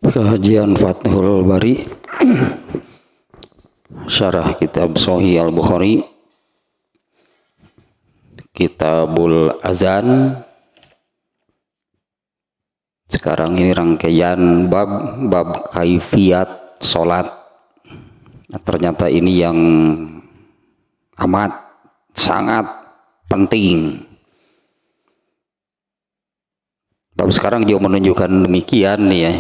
Kajian Fathul Bari Syarah Kitab Sahih Al-Bukhari, Kitabul Azan. Sekarang ini rangkaian bab kaifiyat sholat. Ternyata ini yang amat sangat penting. Bab sekarang juga menunjukkan demikian nih ya.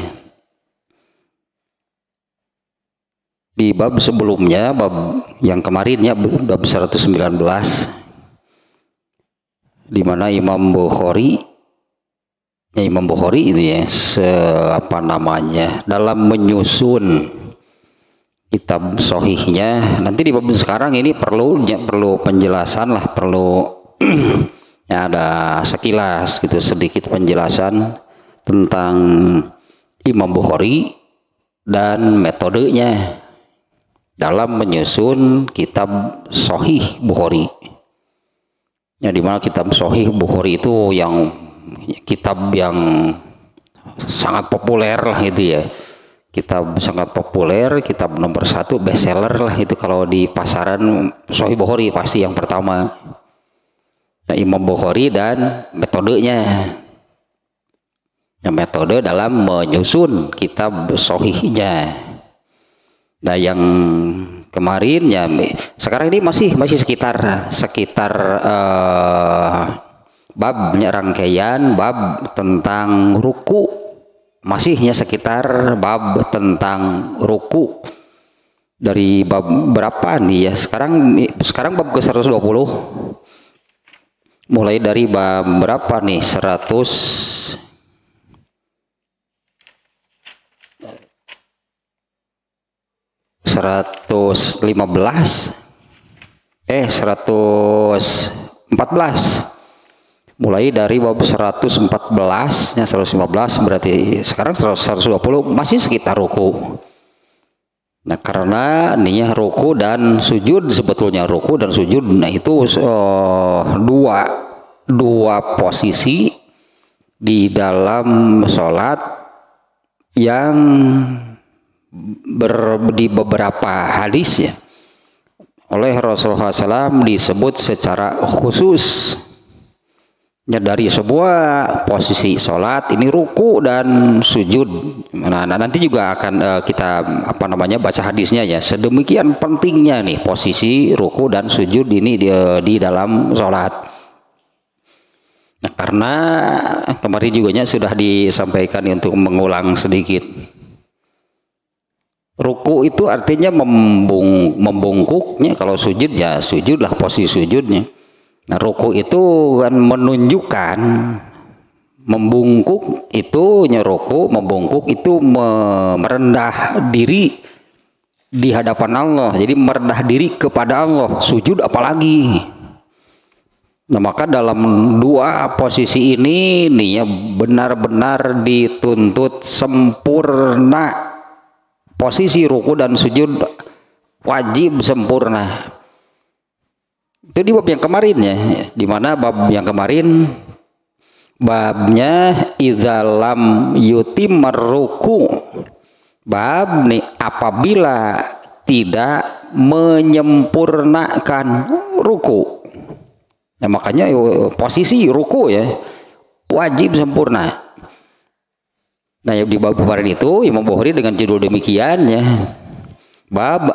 Di bab sebelumnya, bab yang kemarin ya, bab 119, di mana Imam Bukhari itu ya, dalam menyusun kitab sahihnya. Nanti di bab sekarang ini perlu penjelasan lah, perlu ya, ada sekilas gitu, sedikit penjelasan tentang Imam Bukhari dan metodenya dalam menyusun kitab Sahih Bukhari. Ya, di mana kitab Sahih Bukhari itu yang kitab yang sangat populer lah gitu ya. Kitab sangat populer, kitab nomor 1 bestseller lah itu kalau di pasaran. Sahih Bukhari pasti yang pertama. Nah, Imam Bukhari dan metodenya. Ya, metode dalam menyusun kitab sahihnya. Nah, yang kemarin ya, sekarang ini masih sekitar babnya, rangkaian bab tentang ruku, masihnya sekitar bab tentang ruku. Dari bab berapa nih ya, sekarang bab ke 120, mulai dari bab berapa nih, 115 mulai dari bab 114 nya, 115 berarti sekarang 120 masih sekitar ruku. Nah, karena ininya ruku dan sujud, sebetulnya ruku dan sujud, nah itu dua posisi di dalam sholat yang di beberapa hadis ya, oleh Rasulullah SAW disebut secara khusus ya, dari sebuah posisi sholat ini ruku dan sujud. Nah, nanti juga akan kita baca hadisnya ya, sedemikian pentingnya nih posisi ruku dan sujud ini di dalam sholat. Nah, karena kemarin juga sudah disampaikan untuk mengulang sedikit. Ruku itu artinya membungkuknya, kalau sujud ya sujudlah posisi sujudnya. Nah, ruku itu kan menunjukkan membungkuk itu, ruku membungkuk itu merendah diri di hadapan Allah. Jadi merendah diri kepada Allah. Sujud apalagi. Nah, maka dalam dua posisi ini nih ya, benar-benar dituntut sempurna. Posisi ruku dan sujud wajib sempurna. Itu di bab yang kemarin ya, di mana bab yang kemarin babnya izalam yutimar ruku, bab nih apabila tidak menyempurnakan ruku. Nah, makanya posisi ruku ya wajib sempurna. Nah, di bab kemarin itu Imam Bukhari dengan judul demikian ya, bab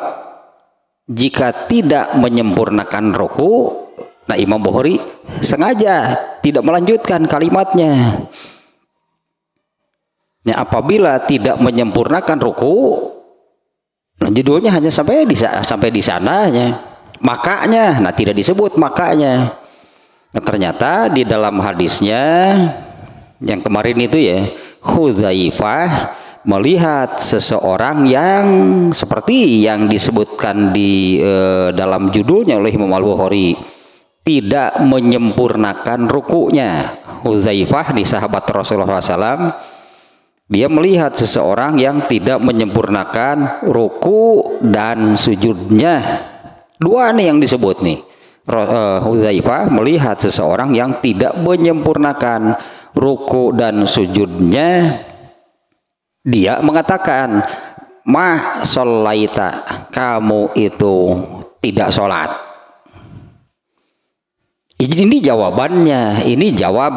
jika tidak menyempurnakan ruku. Nah, Imam Bukhari sengaja tidak melanjutkan kalimatnya. Nah, apabila tidak menyempurnakan ruku, nah, judulnya hanya sampai di sananya. Makanya, nah tidak disebut makanya. Nah, ternyata di dalam hadisnya yang kemarin itu ya, Hudzaifah melihat seseorang yang seperti yang disebutkan di dalam judulnya oleh Imam Al-Bukhari, tidak menyempurnakan rukunya. Hudzaifah di sahabat Rasulullah SAW, dia melihat seseorang yang tidak menyempurnakan ruku dan sujudnya. Dua nih yang disebut nih. Hudzaifah melihat seseorang yang tidak menyempurnakan ruku dan sujudnya. Dia mengatakan, ma sholaita, kamu itu tidak sholat. Ini jawabannya, ini jawab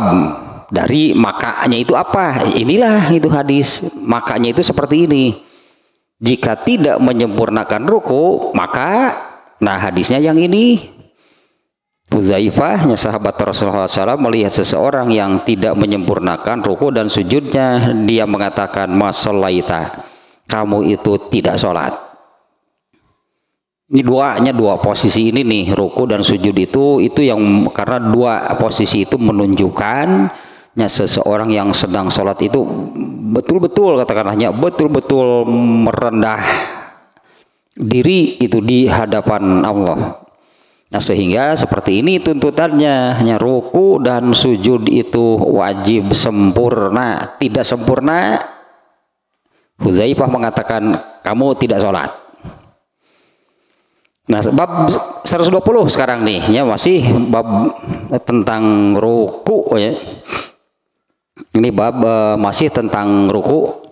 dari makanya itu apa? Inilah itu hadis. Makanya itu seperti ini. Jika tidak menyempurnakan ruku, maka nah hadisnya yang ini. Huzaifah, sahabat Rasulullah SAW, melihat seseorang yang tidak menyempurnakan ruku dan sujudnya, dia mengatakan, ma sholaita, kamu itu tidak sholat. Ini dua posisi ini nih, ruku dan sujud itu yang karena dua posisi itu menunjukkan seseorang yang sedang sholat itu betul-betul, katakanlahnya betul-betul merendah diri itu di hadapan Allah. Nah, sehingga seperti ini tuntutannya, ruku dan sujud itu wajib sempurna. Tidak sempurna, Huzaifah mengatakan kamu tidak sholat. Nah, bab 120 sekarang nih, ya masih bab tentang ruku ya. Ini bab masih tentang ruku.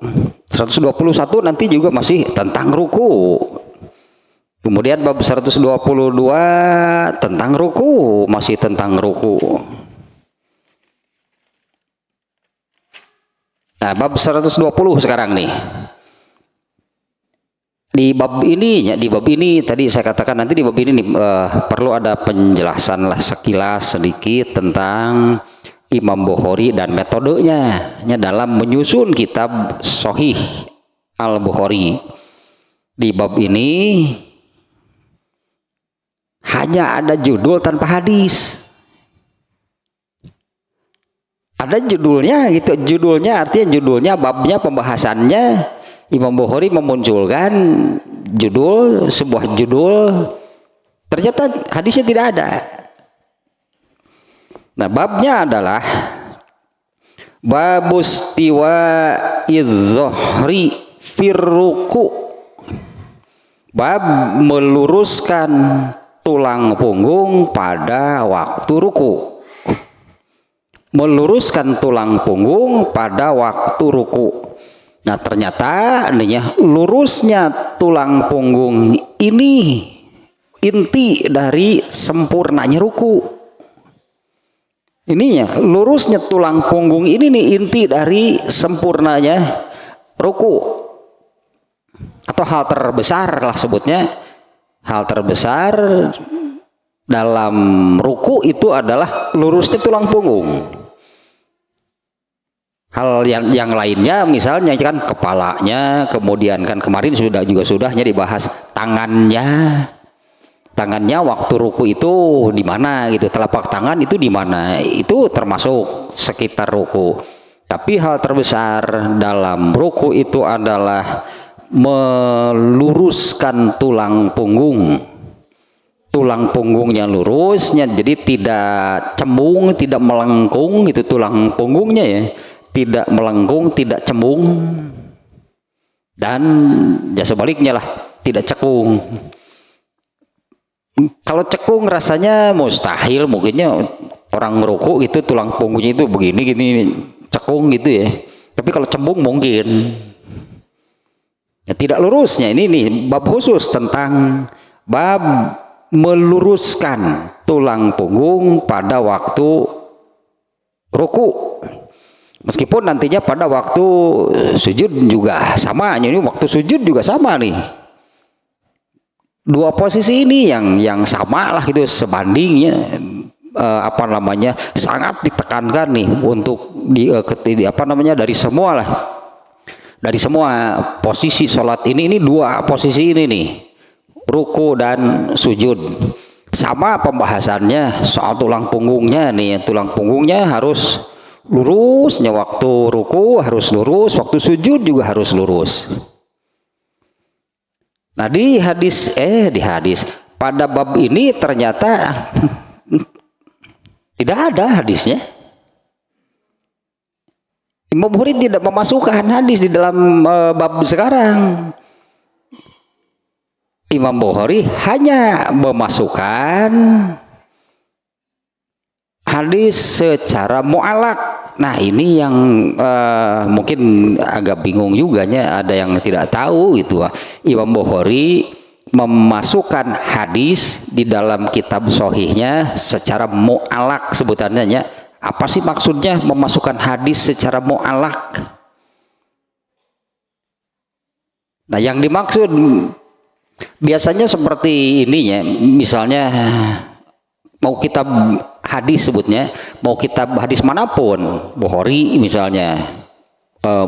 121 nanti juga masih tentang ruku. Kemudian bab 122 tentang ruku, masih tentang ruku. Nah, bab 120 sekarang nih. Di bab ini tadi saya katakan nanti di bab ini nih, perlu ada penjelasan lah sekilas sedikit tentang Imam Bukhari dan metodenya dalam menyusun kitab Sahih Al-Bukhari. Di bab ini hanya ada judul tanpa hadis. Ada judulnya gitu, judulnya babnya, pembahasannya. Imam Bukhari memunculkan sebuah judul, ternyata hadisnya tidak ada. Nah, babnya adalah babustiwa izzohri firruku, bab meluruskan tulang punggung pada waktu ruku. Meluruskan tulang punggung pada waktu ruku. Nah, ternyata lurusnya tulang punggung ini inti dari sempurnanya ruku. Ininya, lurusnya tulang punggung ini nih inti dari sempurnanya ruku. Atau hal terbesar lah sebutnya. Hal terbesar dalam ruku itu adalah lurusnya tulang punggung. Hal yang lainnya misalnya kan kepalanya, kemudian kan kemarin sudahnya dibahas tangannya waktu ruku itu di mana gitu, telapak tangan itu di mana, itu termasuk sekitar ruku. Tapi hal terbesar dalam ruku itu adalah meluruskan tulang punggung. Tulang punggungnya lurusnya, jadi tidak cembung, tidak melengkung itu tulang punggungnya ya. Tidak melengkung, tidak cembung, dan sebaliknya lah, tidak cekung. Kalau cekung rasanya mustahil, mungkinnya orang ruku gitu tulang punggungnya itu begini gini cekung gitu ya. Tapi kalau cembung mungkin. Ya, tidak lurusnya ini nih bab khusus tentang bab meluruskan tulang punggung pada waktu ruku. Meskipun nantinya pada waktu sujud juga sama, ini waktu sujud juga sama nih. Dua posisi ini yang sama lah gitu, sebandingnya sangat ditekankan nih untuk dari semua lah. Dari semua posisi sholat ini dua posisi ini nih, ruku dan sujud. Sama pembahasannya soal tulang punggungnya nih, tulang punggungnya harus lurusnya, waktu ruku harus lurus, waktu sujud juga harus lurus. Nah, di hadis pada bab ini ternyata tidak ada hadisnya. Imam Bukhari tidak memasukkan hadis di dalam bab sekarang. Imam Bukhari hanya memasukkan hadis secara mu'alaq, Nah ini yang mungkin agak bingung juga nya, ada yang tidak tahu itu. Imam Bukhari memasukkan hadis di dalam kitab sohihnya secara mu'alak sebutannya ya. Apa sih maksudnya memasukkan hadis secara mu'alak? Nah yang dimaksud biasanya seperti ini ya, misalnya mau kitab hadis sebutnya, mau kitab hadis manapun, Bukhari misalnya,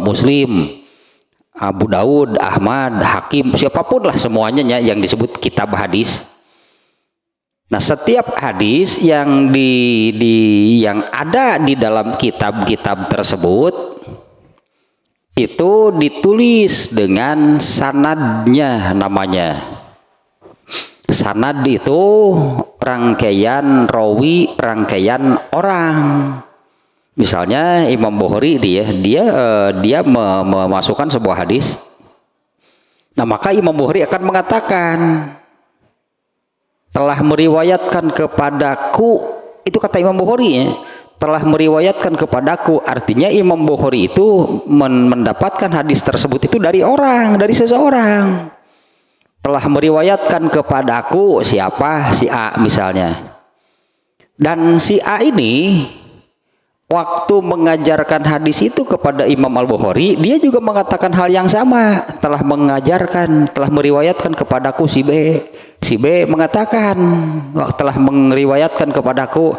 Muslim, Abu Daud, Ahmad, Hakim, siapapun lah semuanya yang disebut kitab hadis. Nah setiap hadis yang yang ada di dalam kitab-kitab tersebut itu ditulis dengan sanadnya namanya. Sanad itu rangkaian rawi, rangkaian orang. Misalnya Imam Bukhari dia memasukkan sebuah hadis. Nah, maka Imam Bukhari akan mengatakan telah meriwayatkan kepadaku, itu kata Imam Bukhari ya, telah meriwayatkan kepadaku, artinya Imam Bukhari itu mendapatkan hadis tersebut itu dari orang, dari seseorang. Telah meriwayatkan kepadaku siapa? Si A misalnya. Dan si A ini waktu mengajarkan hadis itu kepada Imam Al-Bukhari, dia juga mengatakan hal yang sama. Telah mengajarkan, telah meriwayatkan kepadaku si B. Si B mengatakan, telah meriwayatkan kepadaku.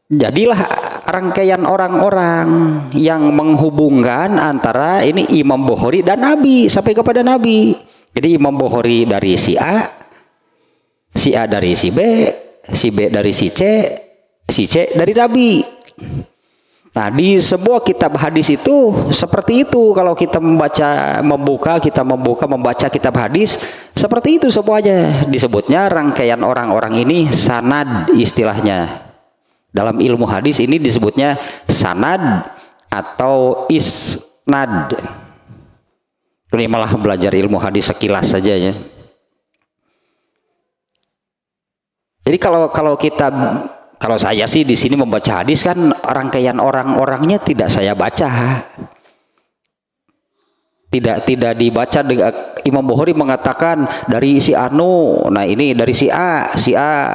Jadilah rangkaian orang-orang yang menghubungkan antara ini Imam Bukhari dan Nabi sampai kepada Nabi. Jadi Imam Bukhari dari si A dari si B dari si C dari Nabi. Nah di sebuah kitab hadis itu seperti itu. Kalau kita membaca kitab hadis seperti itu semuanya. Disebutnya rangkaian orang-orang ini sanad istilahnya. Dalam ilmu hadis ini disebutnya sanad atau isnad. Ini malah belajar ilmu hadis sekilas saja ya. Jadi kalau saya sih di sini membaca hadis kan rangkaian orang-orangnya tidak saya baca. Tidak dibaca. Imam Bukhari mengatakan dari si Anu, nah ini dari si A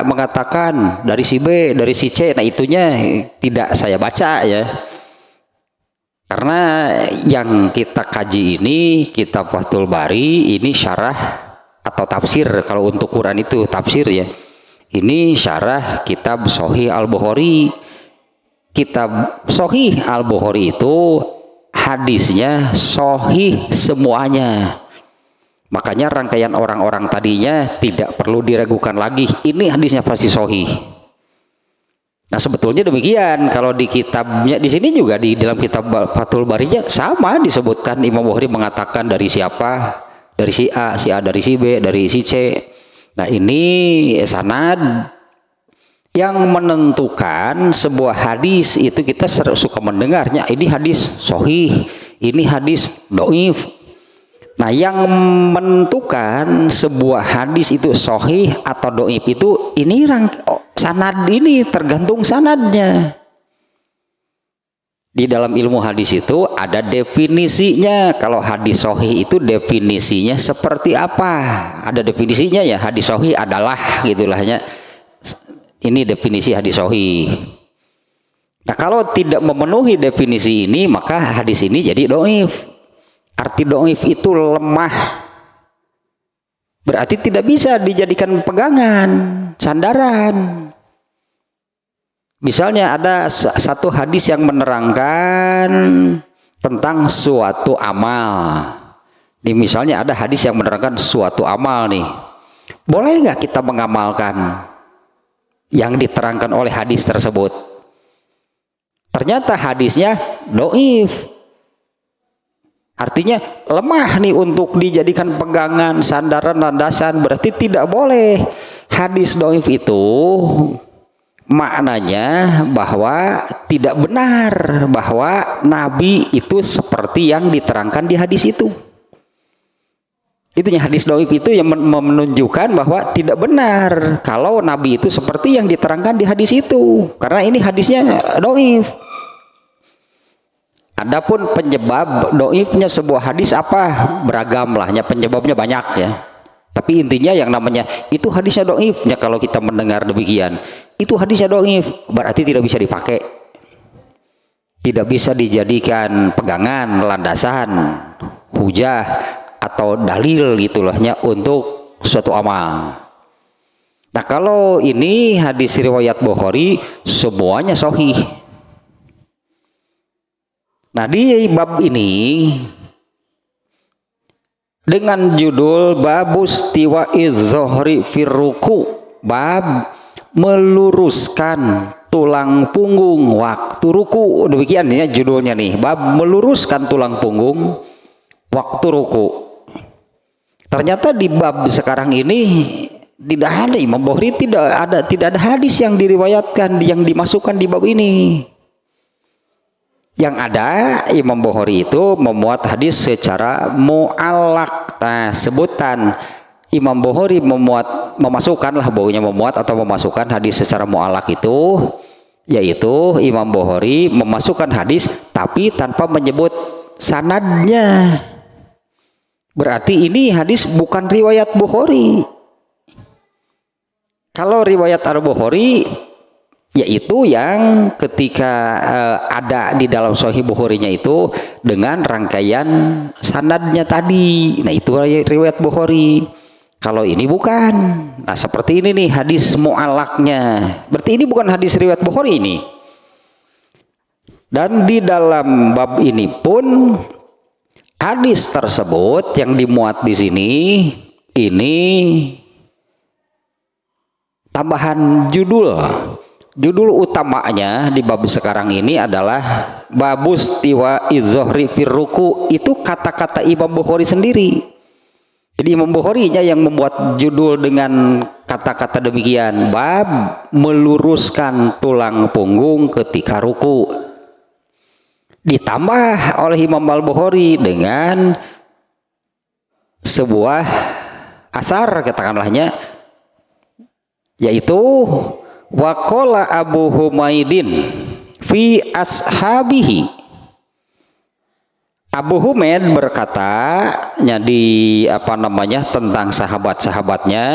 mengatakan dari si B, dari si C, nah itunya tidak saya baca ya. Karena yang kita kaji ini kitab Fathul Bari, ini syarah atau tafsir. Kalau untuk Quran itu tafsir ya. Ini syarah kitab Sahih Al-Bukhari. Kitab Sahih Al-Bukhari itu hadisnya sahih semuanya. Makanya rangkaian orang-orang tadinya tidak perlu diragukan lagi. Ini hadisnya pasti sahih. Nah sebetulnya demikian. Kalau di kitabnya di sini juga di dalam kitab Fathul Barinya sama disebutkan Imam Bukhari mengatakan dari siapa, dari si A dari si B, dari si C. Nah ini sanad yang menentukan sebuah hadis itu. Kita suka mendengarnya ini hadis sahih, ini hadis dhaif. Nah yang menentukan sebuah hadis itu sahih atau dhaif itu ini sanad, ini tergantung sanadnya. Di dalam ilmu hadis itu ada definisinya. Kalau hadis sahih itu definisinya seperti apa? Ada definisinya ya. Hadis sahih adalah gitulahnya. Ini definisi hadis sahih. Nah kalau tidak memenuhi definisi ini maka hadis ini jadi dhaif. Arti dhaif itu lemah. Berarti tidak bisa dijadikan pegangan, sandaran. Misalnya ada satu hadis yang menerangkan tentang suatu amal. Misalnya ada hadis yang menerangkan suatu amal nih. Boleh nggak kita mengamalkan yang diterangkan oleh hadis tersebut? Ternyata hadisnya dhaif. Artinya lemah nih untuk dijadikan pegangan, sandaran, landasan. Berarti tidak boleh. Hadis dhaif itu maknanya bahwa tidak benar bahwa Nabi itu seperti yang diterangkan di hadis itu. Itunya hadis dhaif itu yang menunjukkan bahwa tidak benar kalau Nabi itu seperti yang diterangkan di hadis itu. Karena ini hadisnya dhaif. Adapun penyebab doifnya sebuah hadis apa? Beragam lahnya, penyebabnya banyak ya. Tapi intinya yang namanya itu hadisnya doifnya, kalau kita mendengar demikian, itu hadisnya doif, berarti tidak bisa dipakai, tidak bisa dijadikan pegangan, landasan, hujah atau dalil gitulahnya untuk suatu amal. Nah kalau ini hadis riwayat Bukhari semuanya sahih. Nah di bab ini dengan judul Babus Tiwaiz Zohri Firruku, bab meluruskan tulang punggung waktu ruku. Demikian ya judulnya nih, bab meluruskan tulang punggung waktu ruku. Ternyata di bab sekarang ini tidak ada, Imam Bukhari tidak ada hadis yang diriwayatkan yang dimasukkan di bab ini. Yang ada Imam Bukhari itu memuat hadis secara mu'allaq. Nah, sebutan Imam Bukhari memasukkan atau memasukkan hadis secara mu'allaq itu, yaitu Imam Bukhari memasukkan hadis tapi tanpa menyebut sanadnya. Berarti ini hadis bukan riwayat Bukhari. Kalau riwayat Al-Bukhari yaitu yang ketika ada di dalam Sahih Bukhari-nya itu dengan rangkaian sanadnya tadi. Nah itu riwayat Bukhari. Kalau ini bukan. Nah seperti ini nih hadis mu'allaqnya. Berarti ini bukan hadis riwayat Bukhari ini. Dan di dalam bab ini pun hadis tersebut yang dimuat di sini ini tambahan judul. Judul utamanya di bab sekarang ini adalah Babus Tiwaiz Zohri Firruku. Itu kata-kata Imam Bukhari sendiri. Jadi Imam Bukhari-nya yang membuat judul dengan kata-kata demikian, bab meluruskan tulang punggung ketika ruku. Ditambah oleh Imam Al-Bukhari dengan sebuah asar katakanlahnya, yaitu waqala Abu Humaidin fi ashabihi. Abu Humaid berkata tentang sahabat-sahabatnya,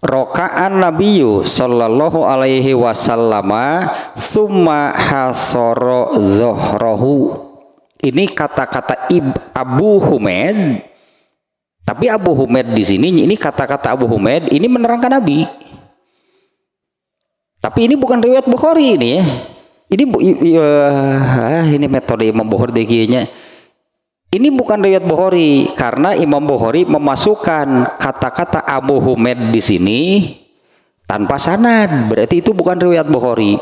roka'an Nabiyyu sallallahu alaihi wasallam summa hasara zohrohu. Ini kata-kata Abu Humaid. Tapi Abu Humaid di sini, ini kata-kata Abu Humaid ini menerangkan Nabi. Tapi ini bukan riwayat Bukhari ini ya. Ini metode Imam Bukhari kayaknya. Ini bukan riwayat Bukhari karena Imam Bukhari memasukkan kata-kata Abu Humaid di sini tanpa sanad. Berarti itu bukan riwayat Bukhari.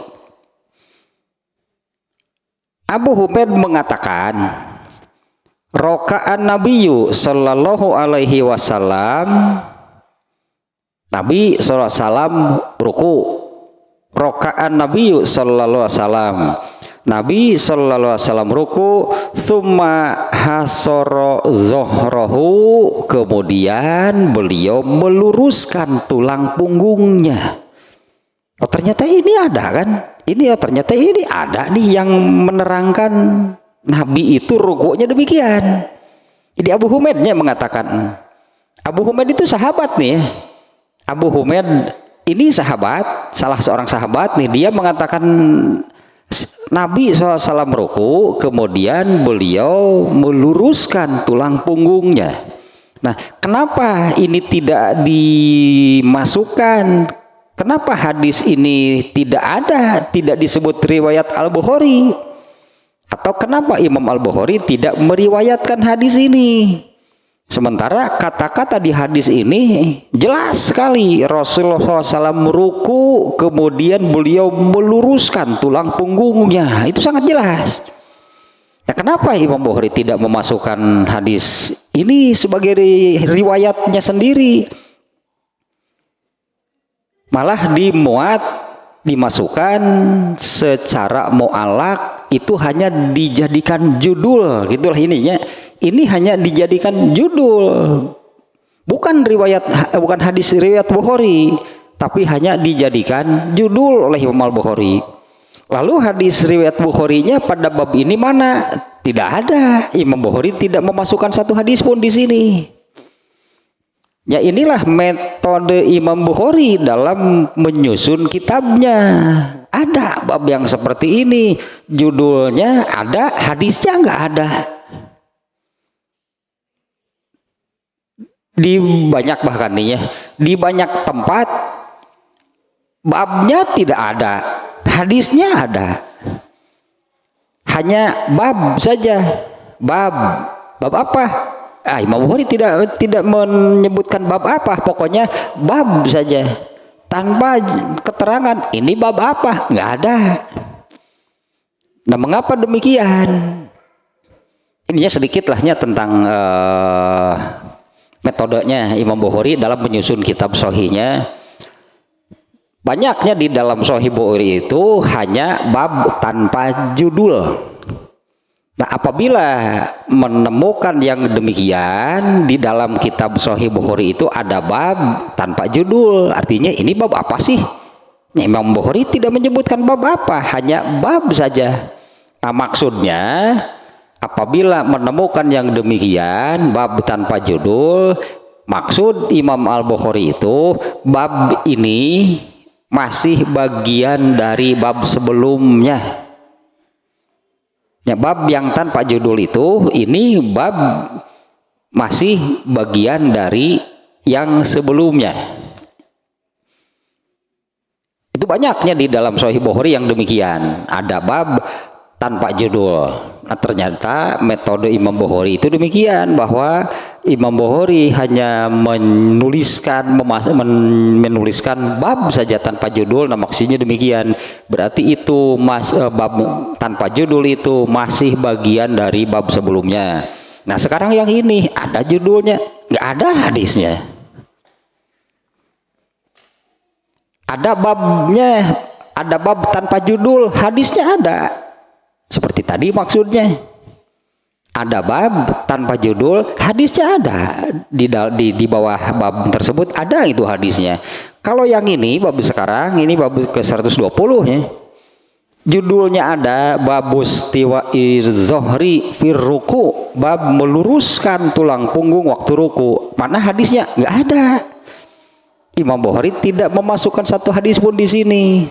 Abu Humaid mengatakan, roka'an Nabiyyu sallallahu alaihi wasallam, Nabi sallallahu alaihi wasallam ruku. Roka'an Nabiyyu sallallahu alaihi wasallam, Nabi sallallahu alaihi wasallam ruku, summa hasara zohrohu, kemudian beliau meluruskan tulang punggungnya. Oh ternyata ini ada kan? Ternyata ini ada nih yang menerangkan Nabi itu rukunya demikian. Jadi Abu Humaidnya mengatakan, Abu Humaid itu sahabat nih ya. Abu Humaid ini sahabat, salah seorang sahabat nih, dia mengatakan Nabi SAW ruku, kemudian beliau meluruskan tulang punggungnya. Nah, kenapa ini tidak dimasukkan? Kenapa hadis ini tidak disebut riwayat Al-Bukhari? Atau kenapa Imam Al-Bukhari tidak meriwayatkan hadis ini? Sementara kata-kata di hadis ini jelas sekali, Rasulullah SAW ruku, kemudian beliau meluruskan tulang punggungnya. Itu sangat jelas. Nah, kenapa Imam Bukhari tidak memasukkan hadis ini sebagai riwayatnya sendiri? Malah dimasukkan secara mu'allaq, itu hanya dijadikan judul, gitulah ininya. Ini hanya dijadikan judul, bukan hadis riwayat Bukhari, tapi hanya dijadikan judul oleh Imam Al-Bukhari. Lalu hadis riwayat Bukhari-nya pada bab ini mana? Tidak ada. Imam Bukhari tidak memasukkan satu hadis pun di sini. Ya inilah metode Imam Bukhari dalam menyusun kitabnya. Ada bab yang seperti ini, judulnya ada, hadisnya nggak ada. Di banyak bahkan nih ya, di banyak tempat babnya tidak ada, hadisnya ada. Hanya bab saja. Bab apa? Imam Bukhari tidak menyebutkan bab apa, pokoknya bab saja. Tanpa keterangan ini bab apa, nggak ada. Nah, mengapa demikian? Ininya sedikit lahnya tentang metodenya Imam Bukhari dalam menyusun kitab Sahihnya. Banyaknya di dalam Sahih Bukhari itu hanya bab tanpa judul. Nah, apabila menemukan yang demikian di dalam kitab Sahih Bukhari itu ada bab tanpa judul, artinya ini bab apa sih? Nah, Imam Bukhari tidak menyebutkan bab apa, hanya bab saja. Nah, maksudnya apabila menemukan yang demikian bab tanpa judul, maksud Imam Al-Bukhari itu bab ini masih bagian dari bab sebelumnya. Ya, bab yang tanpa judul itu ini bab masih bagian dari yang sebelumnya. Itu banyaknya di dalam Sahih Bukhari yang demikian, ada bab tanpa judul. Nah, ternyata metode Imam Bukhari itu demikian, bahwa Imam Bukhari hanya menuliskan bab saja tanpa judul. Nah, maksudnya demikian, berarti itu bab tanpa judul itu masih bagian dari bab sebelumnya. Nah, sekarang yang ini ada judulnya, nggak ada hadisnya. Ada babnya, ada bab tanpa judul, hadisnya ada. Seperti tadi maksudnya, ada bab tanpa judul, hadisnya ada. Di bawah bab tersebut ada itu hadisnya. Kalau yang ini bab sekarang, ini bab ke 120 ya. Judulnya ada babus tiwa'ir zohri fir ruku, bab meluruskan tulang punggung waktu ruku. Mana hadisnya? Nggak ada. Imam Bukhari tidak memasukkan satu hadis pun di sini.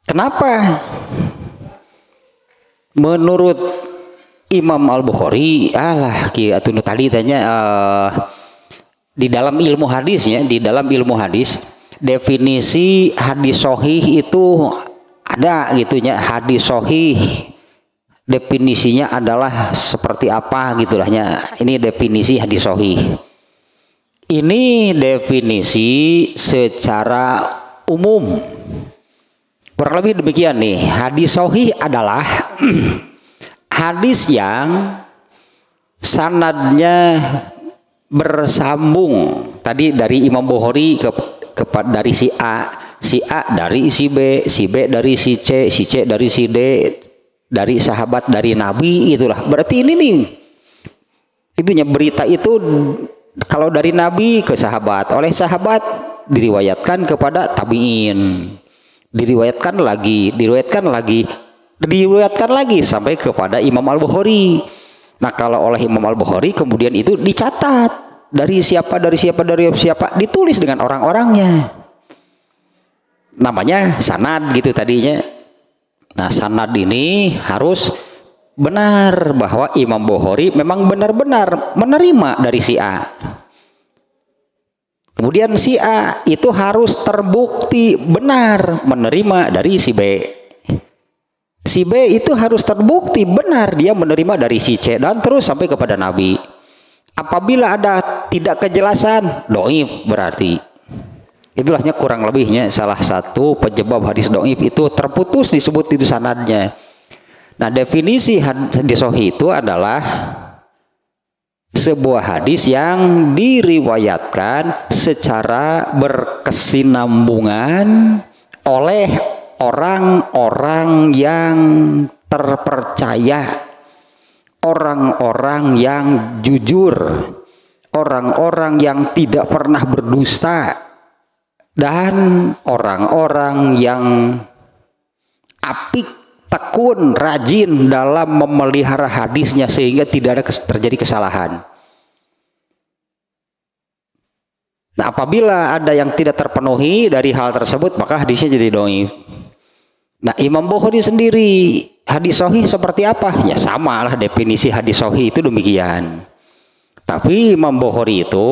Kenapa? Menurut Imam Al-Bukhari, tadi tanya di dalam ilmu hadisnya, di dalam ilmu hadis definisi hadis sahih itu ada gitunya. Hadis sahih definisinya adalah seperti apa gitulahnya. Ini definisi hadis sahih. Ini definisi secara umum. Kurang lebih demikian nih. Hadis sahih adalah hadis yang sanadnya bersambung. Tadi dari Imam Bukhari dari si A dari si B dari si C dari si D, dari sahabat, dari Nabi, itulah. Berarti ini nih, itunya berita itu kalau dari Nabi ke sahabat, oleh sahabat diriwayatkan kepada tabi'in, diriwayatkan lagi sampai kepada Imam Al-Bukhari. Nah, kalau oleh Imam Al-Bukhari kemudian itu dicatat dari siapa, ditulis dengan orang-orangnya. Namanya sanad gitu tadinya. Nah, sanad ini harus benar bahwa Imam Bukhari memang benar-benar menerima dari si A. Kemudian si A itu harus terbukti benar menerima dari si B. Si B itu harus terbukti benar dia menerima dari si C, dan terus sampai kepada Nabi. Apabila ada tidak kejelasan, dhaif berarti. Itulahnya kurang lebihnya salah satu penyebab hadis dhaif itu terputus disebut itu sanadnya. Nah, definisi hadis sahih itu adalah sebuah hadis yang diriwayatkan secara berkesinambungan oleh orang-orang yang terpercaya, orang-orang yang jujur, orang-orang yang tidak pernah berdusta. dan orang-orang yang apik, tekun, rajin dalam memelihara hadisnya sehingga tidak ada terjadi kesalahan. Nah, apabila ada yang tidak terpenuhi dari hal tersebut, maka hadisnya jadi dhaif. Nah, Imam Bukhari sendiri hadis sahih seperti apa? Ya sama lah, definisi hadis sahih itu demikian. Tapi Imam Bukhari itu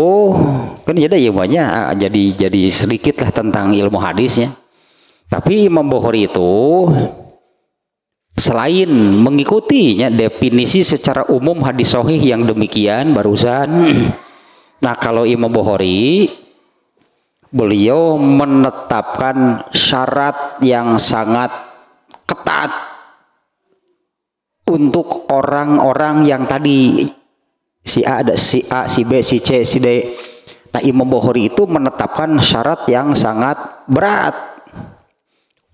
kan jadi ilmunya jadi sedikit lah tentang ilmu hadisnya. Tapi Imam Bukhari itu selain mengikutinya definisi secara umum hadis sahih yang demikian barusan, nah kalau Imam Bukhari beliau menetapkan syarat yang sangat ketat untuk orang-orang yang tadi si A, si B, si C, si D. Nah, Imam Bukhari itu menetapkan syarat yang sangat berat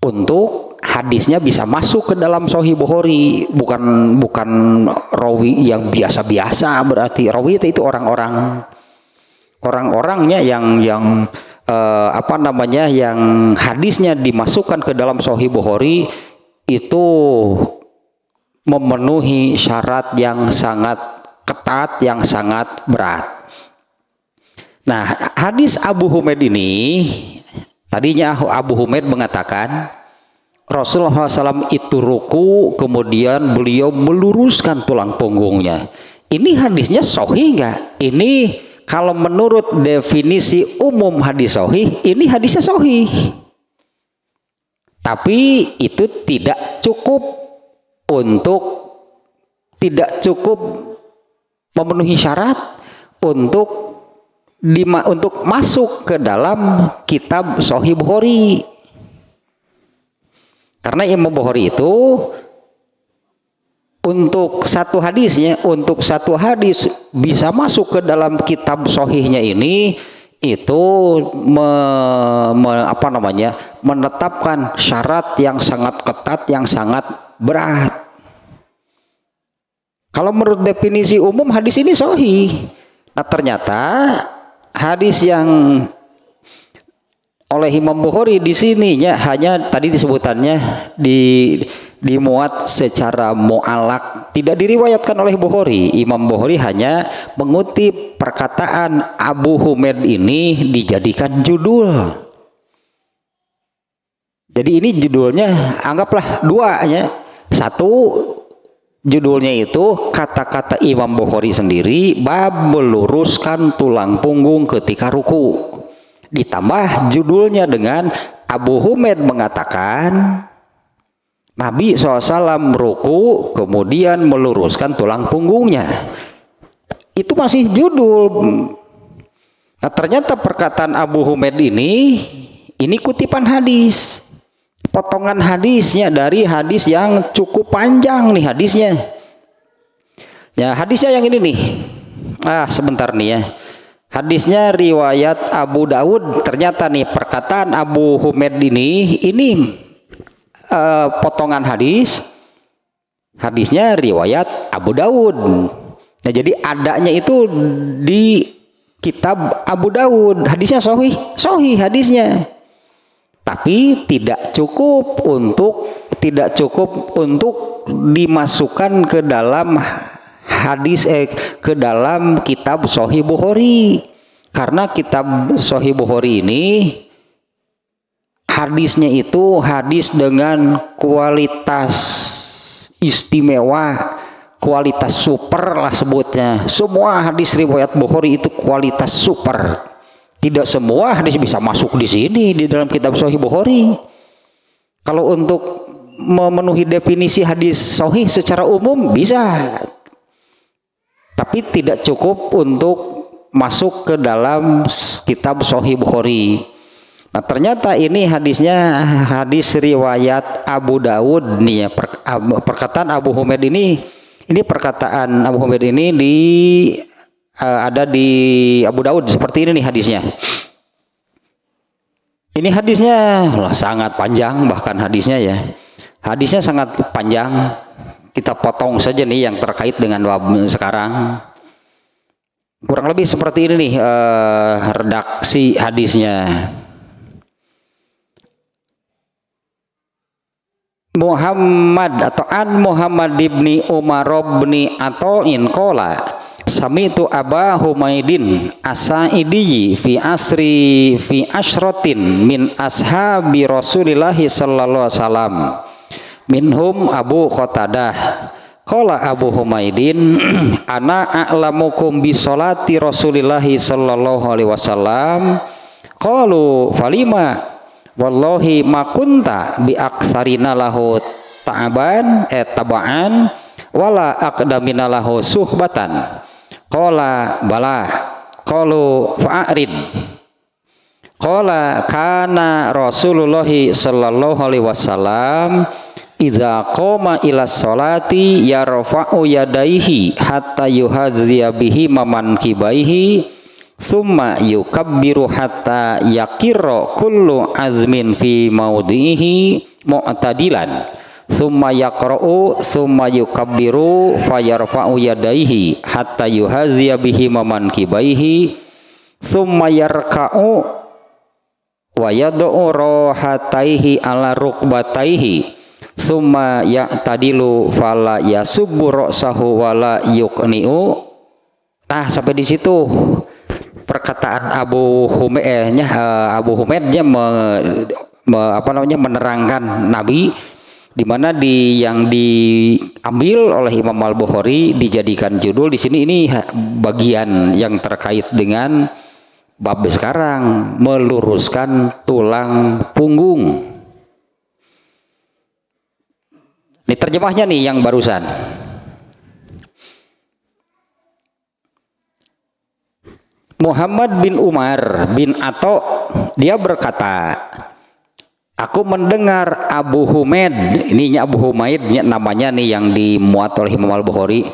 untuk hadisnya bisa masuk ke dalam Sahih Bukhari. Bukan rawi yang biasa-biasa, berarti rawi itu orang-orangnya yang yang hadisnya dimasukkan ke dalam Sahih Bukhari itu memenuhi syarat yang sangat ketat, yang sangat berat. Nah, hadis Abu Humaid ini, tadinya Abu Humaid mengatakan Rasulullah SAW itu ruku, kemudian beliau meluruskan tulang punggungnya. Ini hadisnya sahih enggak? Ini kalau menurut definisi umum hadis sahih, ini hadisnya sahih. Tapi itu tidak cukup memenuhi syarat untuk masuk ke dalam kitab Sahih Bukhari. Karena Imam Bukhari itu untuk satu hadis bisa masuk ke dalam kitab sahihnya ini, itu menetapkan syarat yang sangat ketat, yang sangat berat. Kalau menurut definisi umum hadis ini sahih. Nah, ternyata hadis yang oleh Imam Bukhari di sininya hanya tadi disebutannya dimuat secara mu'allaq, tidak diriwayatkan oleh Bukhari. Imam Bukhari hanya mengutip perkataan Abu Humaid ini dijadikan judul. Jadi ini judulnya anggaplah dua ya. Satu, judulnya itu kata-kata Imam Bukhari sendiri, bab meluruskan tulang punggung ketika ruku. Ditambah judulnya dengan Abu Humaid mengatakan Nabi SAW ruku kemudian meluruskan tulang punggungnya. Itu masih judul. Nah, ternyata perkataan Abu Humaid ini kutipan hadis. Potongan hadisnya dari hadis yang cukup panjang nih hadisnya. Ya, hadisnya yang ini nih. Sebentar nih ya. Hadisnya riwayat Abu Dawud. Ternyata nih perkataan Abu Humaid ini potongan hadisnya riwayat Abu Dawud. Nah, jadi adanya itu di kitab Abu Dawud. Hadisnya sahih hadisnya. Tapi tidak cukup untuk dimasukkan ke dalam ke dalam kitab Sahih Bukhari. Karena kitab Sahih Bukhari ini hadisnya itu hadis dengan kualitas istimewa, kualitas super lah sebutnya. Semua hadis riwayat Bukhari itu kualitas super. Tidak semua hadis bisa masuk di sini di dalam kitab Sahih Bukhari. Kalau untuk memenuhi definisi hadis sahih secara umum bisa, tapi tidak cukup untuk masuk ke dalam kitab Sahih Bukhari. Nah, ternyata ini hadisnya hadis riwayat Abu Dawud nih ya. Perkataan Abu Humaid ini perkataan Abu Humaid ini ada di Abu Dawud seperti ini nih hadisnya. Ini hadisnya sangat panjang, bahkan hadisnya sangat panjang. Kita potong saja nih yang terkait dengan bab sekarang. Kurang lebih seperti ini nih redaksi hadisnya. Muhammad atau an Muhammad ibni Umar ibni Ata'in qala sami'tu Aba Humaidin As-Sa'idi fi asratin min ashabi Rasulillah sallallahu alaihi wasallam minhum Abu Qatadah qala Abu Humaidin ana a'lamukum bi sholati Rasulillah sallallahu alaihi wasallam qalu falima wallahi makunta bi aksarina lahu tabaan wala aqdamina lahu suhbatan qala bala qalu fa'rid qala kana Rasulullah sallallahu alaihi wasallam iza qoma ila sholati yarfa'u yadaihi hatta yuhazziya bihi maman kibaihi summa yukabbiru hatta yakirra kullu azmin fi maudhihi mu'tadilan summa yaqra'u summa yukabbiru fayarfa'u yadaihi hatta yuhazziya bihi maman kibaihi summa yarka'u wa yad'u rahataihi ala rukbataihi summa ya'tadilu fala yasubbu ra'sahu wala yuqni'u. Nah, sampai di situ perkataan Abu Humaidnya menerangkan Nabi, di mana yang diambil oleh Imam Al-Bukhari dijadikan judul di sini. Ini bagian yang terkait dengan bab sekarang, meluruskan tulang punggung. Ini terjemahnya nih yang barusan. Muhammad bin Umar bin Ato dia berkata, aku mendengar Abu Humaid, ininya Abu Humaid namanya nih yang dimuat oleh Imam Al-Bukhari.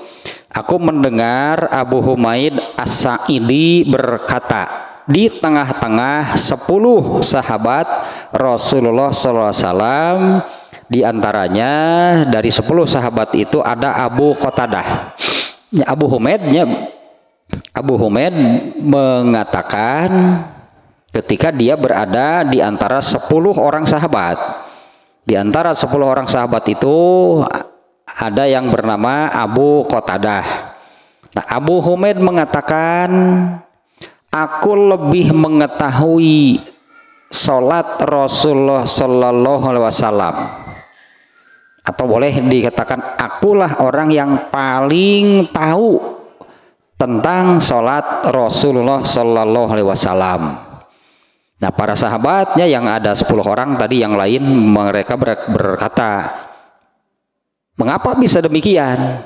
Aku mendengar Abu Humaid As-Sa'idi berkata, di tengah-tengah 10 sahabat Rasulullah SAW, di antaranya dari 10 sahabat itu ada Abu Qatadah. Abu Humaid mengatakan ketika dia berada di antara 10 orang sahabat. Di antara 10 orang sahabat itu ada yang bernama Abu Qatadah. Nah, Abu Humaid mengatakan, aku lebih mengetahui salat Rasulullah sallallahu alaihi wasallam. Atau boleh dikatakan akulah orang yang paling tahu tentang sholat Rasulullah Sallallahu Alaihi Wasallam. Nah, para sahabatnya yang ada 10 orang tadi, yang lain mereka berkata, mengapa bisa demikian?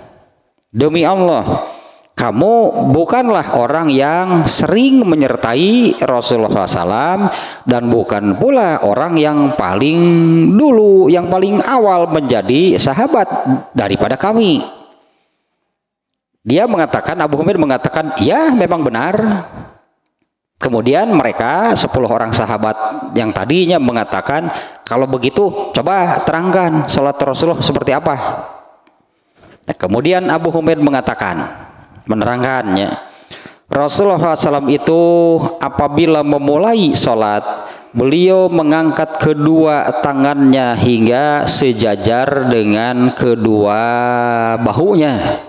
Demi Allah, kamu bukanlah orang yang sering menyertai Rasulullah SAW dan bukan pula orang yang paling dulu, yang paling awal menjadi sahabat daripada kami. Dia mengatakan, Abu Humaid mengatakan, ya memang benar. Kemudian mereka 10 orang sahabat yang tadinya mengatakan, kalau begitu coba terangkan salat Rasulullah seperti apa. Nah, kemudian Abu Humaid mengatakan, menerangkannya, Rasulullah SAW itu apabila memulai salat, beliau mengangkat kedua tangannya hingga sejajar dengan kedua bahunya.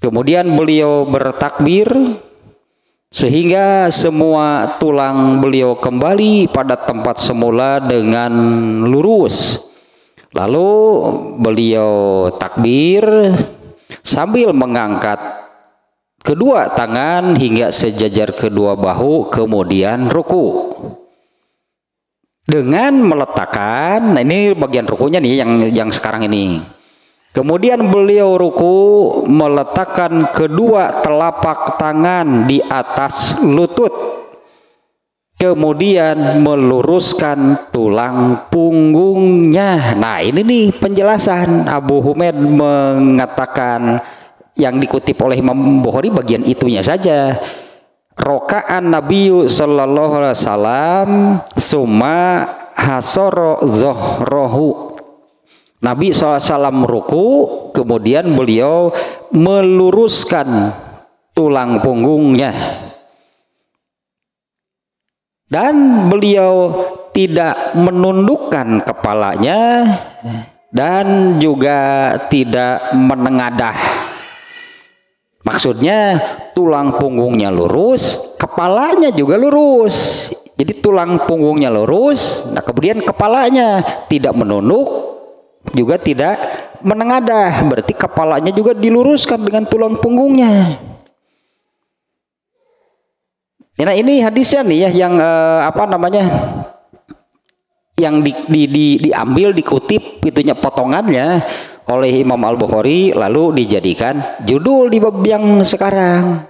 Kemudian beliau bertakbir sehingga semua tulang beliau kembali pada tempat semula dengan lurus. Lalu beliau takbir sambil mengangkat kedua tangan hingga sejajar kedua bahu, kemudian ruku. Dengan meletakkan, nah ini bagian rukunya nih yang sekarang ini. Kemudian beliau ruku meletakkan kedua telapak tangan di atas lutut. Kemudian meluruskan tulang punggungnya. Nah, ini nih penjelasan Abu Humaid mengatakan yang dikutip oleh Imam Bukhari bagian itunya saja. Roka'an Nabi sallallahu alaihi wasallam summa hasara zohrohu. Nabi SAW ruku, kemudian beliau meluruskan tulang punggungnya. Dan beliau tidak menundukkan kepalanya dan juga tidak menengadah. Maksudnya tulang punggungnya lurus, kepalanya juga lurus. Jadi tulang punggungnya lurus, nah kemudian kepalanya tidak menunduk, juga tidak menengadah. Berarti kepalanya juga diluruskan dengan tulang punggungnya. Nah ini hadisnya nih ya yang yang diambil, dikutip itunya potongannya oleh Imam Al-Bukhari lalu dijadikan judul di bab yang sekarang.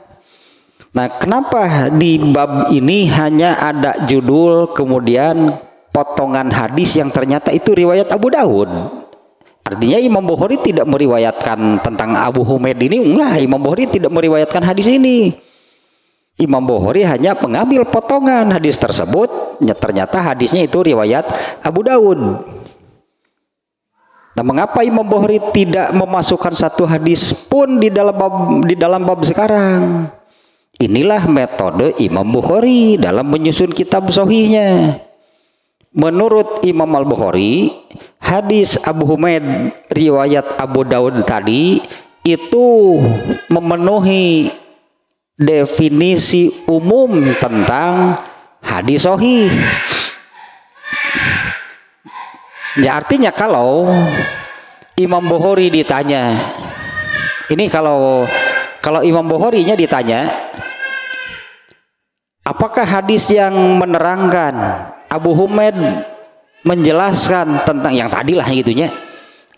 Nah, kenapa di bab ini hanya ada judul kemudian potongan hadis yang ternyata itu riwayat Abu Daud? Artinya Imam Bukhari tidak meriwayatkan tentang Abu Humaid ini, enggak, Imam Bukhari tidak meriwayatkan hadis ini. Imam Bukhari hanya mengambil potongan hadis tersebut, ternyata hadisnya itu riwayat Abu Daud. Nah, mengapa Imam Bukhari tidak memasukkan satu hadis pun di dalam bab sekarang? Inilah metode Imam Bukhari dalam menyusun kitab sahihnya. Menurut Imam Al-Bukhari, hadis Abu Humaid riwayat Abu Daud tadi itu memenuhi definisi umum tentang hadis sahih. Ya artinya kalau Imam Bukhari ditanya, ini kalau Imam Bukhari-nya ditanya, apakah hadis yang menerangkan Abu Humaid menjelaskan tentang yang tadilah gitunya,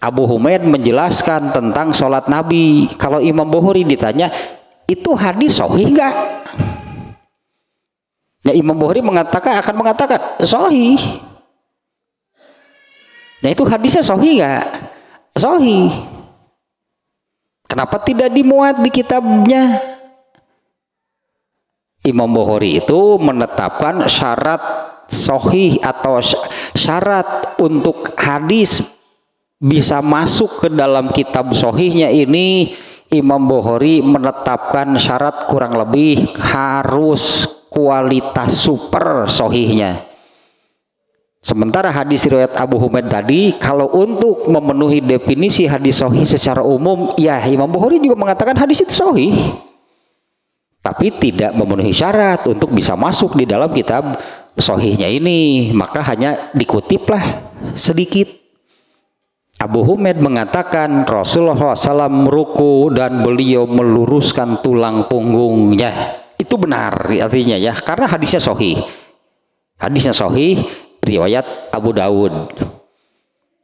Abu Humaid menjelaskan tentang sholat Nabi. Kalau Imam Bukhari ditanya, itu hadis sahih enggak? Ya Imam Bukhari akan mengatakan sahih. Nah itu hadisnya sahih enggak? Sahih. Kenapa tidak dimuat di kitabnya? Imam Bukhari itu menetapkan syarat sahih atau syarat untuk hadis bisa masuk ke dalam kitab sahihnya ini. Imam Bukhari menetapkan syarat kurang lebih harus kualitas super sahihnya. Sementara hadis riwayat Abu Humaid tadi, kalau untuk memenuhi definisi hadis sahih secara umum, ya Imam Bukhari juga mengatakan hadis itu sahih, tapi tidak memenuhi syarat untuk bisa masuk di dalam kitab sahihnya ini. Maka hanya dikutiplah sedikit. Abu Humaid mengatakan Rasulullah SAW ruku dan beliau meluruskan tulang punggungnya. Itu benar artinya ya, karena hadisnya sahih. Hadisnya sahih riwayat Abu Daud.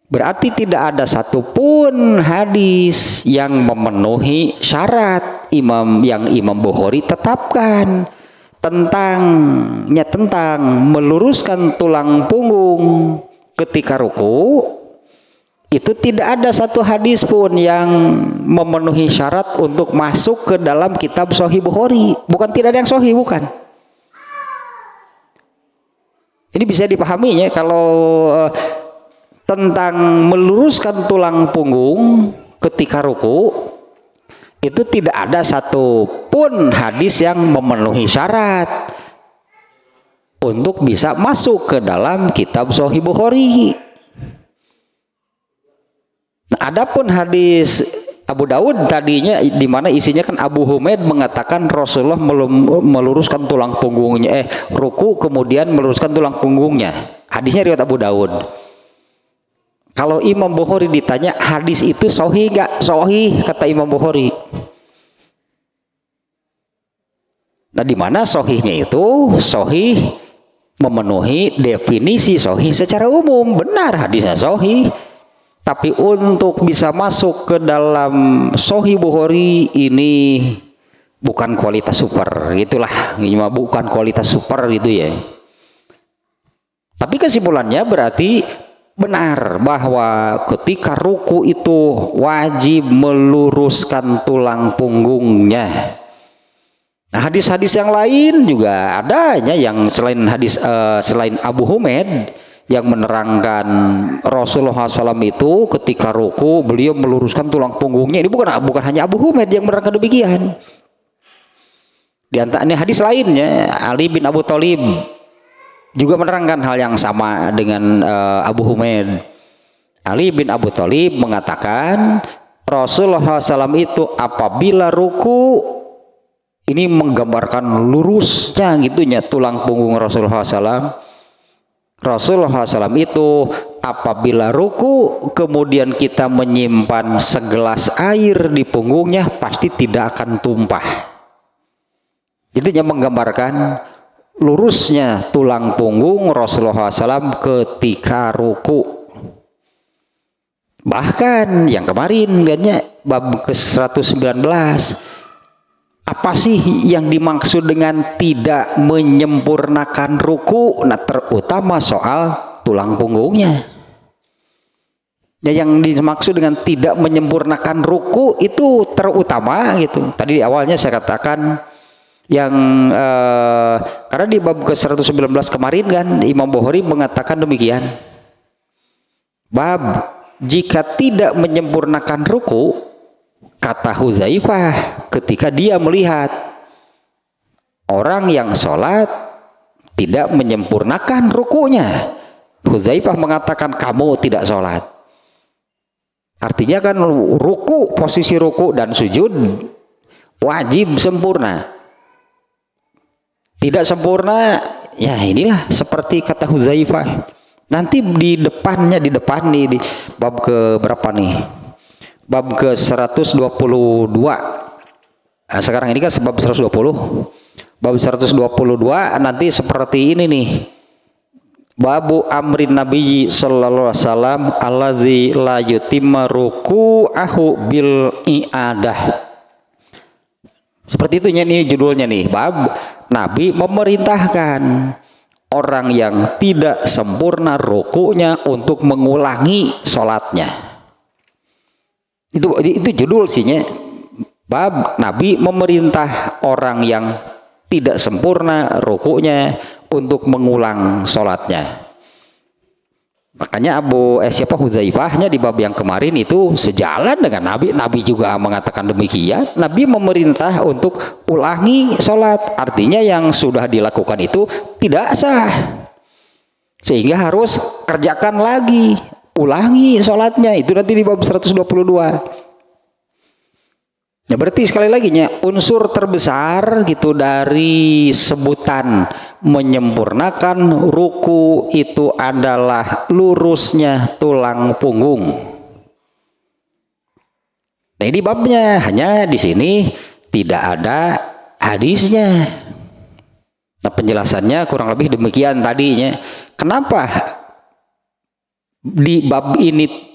Berarti tidak ada satupun hadis yang memenuhi syarat yang Imam Bukhari tetapkan tentang meluruskan tulang punggung ketika ruku. Itu tidak ada satu hadis pun yang memenuhi syarat untuk masuk ke dalam kitab Sahih Bukhari. Bukan tidak ada yang sahih, bukan. Ini bisa dipahaminya kalau tentang meluruskan tulang punggung ketika ruku, itu tidak ada satu pun hadis yang memenuhi syarat untuk bisa masuk ke dalam kitab Sahih Bukhari. Nah, adapun hadis Abu Daud tadinya di mana isinya kan Abu Humaid mengatakan Rasulullah meluruskan tulang punggungnya, ruku kemudian meluruskan tulang punggungnya. Hadisnya riwayat Abu Daud. Kalau Imam Bukhari ditanya hadis itu sahih enggak? Sahih, kata Imam Bukhari. Nah, di mana sahihnya itu sahih memenuhi definisi sahih secara umum. Benar hadisnya sahih. Tapi untuk bisa masuk ke dalam Sahih Bukhari ini bukan kualitas super, gitulah, bukan kualitas super gitu ya. Tapi kesimpulannya berarti benar bahwa ketika ruku itu wajib meluruskan tulang punggungnya. Nah, hadis-hadis yang lain juga adanya yang selain Abu Humaid yang menerangkan Rasulullah SAW itu ketika ruku beliau meluruskan tulang punggungnya. Ini bukan hanya Abu Humaid yang menerangkan demikian. Di antaranya hadis lainnya Ali bin Abu Thalib juga menerangkan hal yang sama dengan Abu Humaid. Ali bin Abu Thalib mengatakan Rasulullah SAW itu apabila ruku, ini menggambarkan lurusnya gitunya tulang punggung Rasulullah SAW. Rasulullah SAW itu apabila ruku kemudian kita menyimpan segelas air di punggungnya pasti tidak akan tumpah. Itu yang menggambarkan lurusnya tulang punggung Rasulullah SAW ketika ruku. Bahkan yang kemarin lihatnya bab ke-119, apa sih yang dimaksud dengan tidak menyempurnakan ruku? Nah, terutama soal tulang punggungnya. Ya, yang dimaksud dengan tidak menyempurnakan ruku itu terutama gitu. Tadi di awalnya saya katakan yang karena di bab ke-119 kemarin kan Imam Bukhari mengatakan demikian. Bab jika tidak menyempurnakan ruku, kata Huzaifah ketika dia melihat orang yang sholat tidak menyempurnakan rukunya, Huzaifah mengatakan kamu tidak sholat. Artinya kan ruku, posisi ruku dan sujud wajib sempurna. Tidak sempurna, ya inilah seperti kata Huzaifah. Nanti di depannya, di bab ke berapa nih? Bab ke 122. Nah, sekarang ini kan sebab 120. Bab 122 nanti seperti ini nih. Babu amrin Nabi sallallahu alaihi wasallam allazi la yutimma ruku'ahu bil i'adah. Seperti itu nih judulnya nih. Bab Nabi memerintahkan orang yang tidak sempurna rukunya untuk mengulangi sholatnya. Itu judul sihnya. Bab Nabi memerintah orang yang tidak sempurna rukunya untuk mengulang sholatnya. Makanya Huzaifahnya di bab yang kemarin itu sejalan dengan Nabi. Nabi juga mengatakan demikian. Nabi memerintah untuk ulangi sholat. Artinya yang sudah dilakukan itu tidak sah. Sehingga harus kerjakan lagi. Ulangi sholatnya. Itu nanti di bab 122. Ya berarti sekali lagi unsur terbesar gitu dari sebutan menyempurnakan ruku itu adalah lurusnya tulang punggung. Nah ini babnya, hanya di sini tidak ada hadisnya. Nah penjelasannya kurang lebih demikian tadinya. Kenapa di bab ini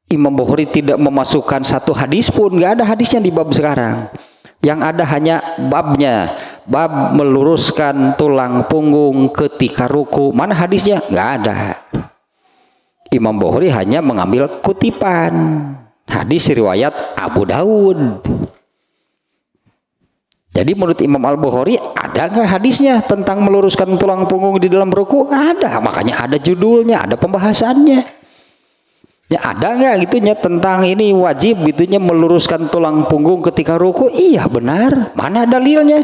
Imam Bukhari tidak memasukkan satu hadis pun? Nggak ada hadisnya di bab sekarang. Yang ada hanya babnya. Bab meluruskan tulang punggung ketika ruku. Mana hadisnya? Nggak ada. Imam Bukhari hanya mengambil kutipan hadis riwayat Abu Daud. Jadi menurut Imam Al-Bukhari ada nggak hadisnya tentang meluruskan tulang punggung di dalam ruku? Ada. Makanya ada judulnya, ada pembahasannya. Ya ada nggak gitunya tentang ini wajib gitunya meluruskan tulang punggung ketika ruku? Iya benar. Mana dalilnya?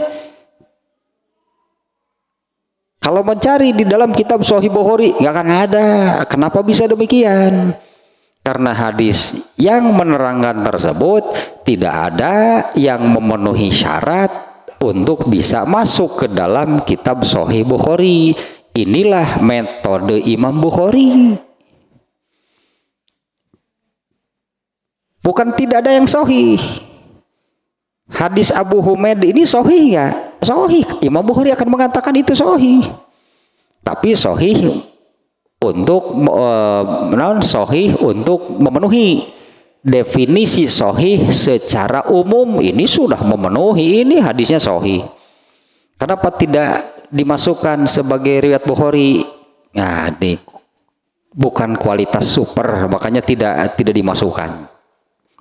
Kalau mencari di dalam kitab Sahih Bukhari nggak akan ada. Kenapa bisa demikian? Karena hadis yang menerangkan tersebut tidak ada yang memenuhi syarat untuk bisa masuk ke dalam kitab Sahih Bukhari. Inilah metode Imam Bukhari. Bukan tidak ada yang sahih. Hadis Abu Humaid ini sahih nggak? Sahih. Imam Bukhari akan mengatakan itu sahih. Tapi sahih untuk sahih untuk memenuhi definisi sahih secara umum. Ini sudah memenuhi, ini hadisnya sahih. Kenapa tidak dimasukkan sebagai riwayat Bukhari? Nah, ini bukan kualitas super, makanya tidak dimasukkan.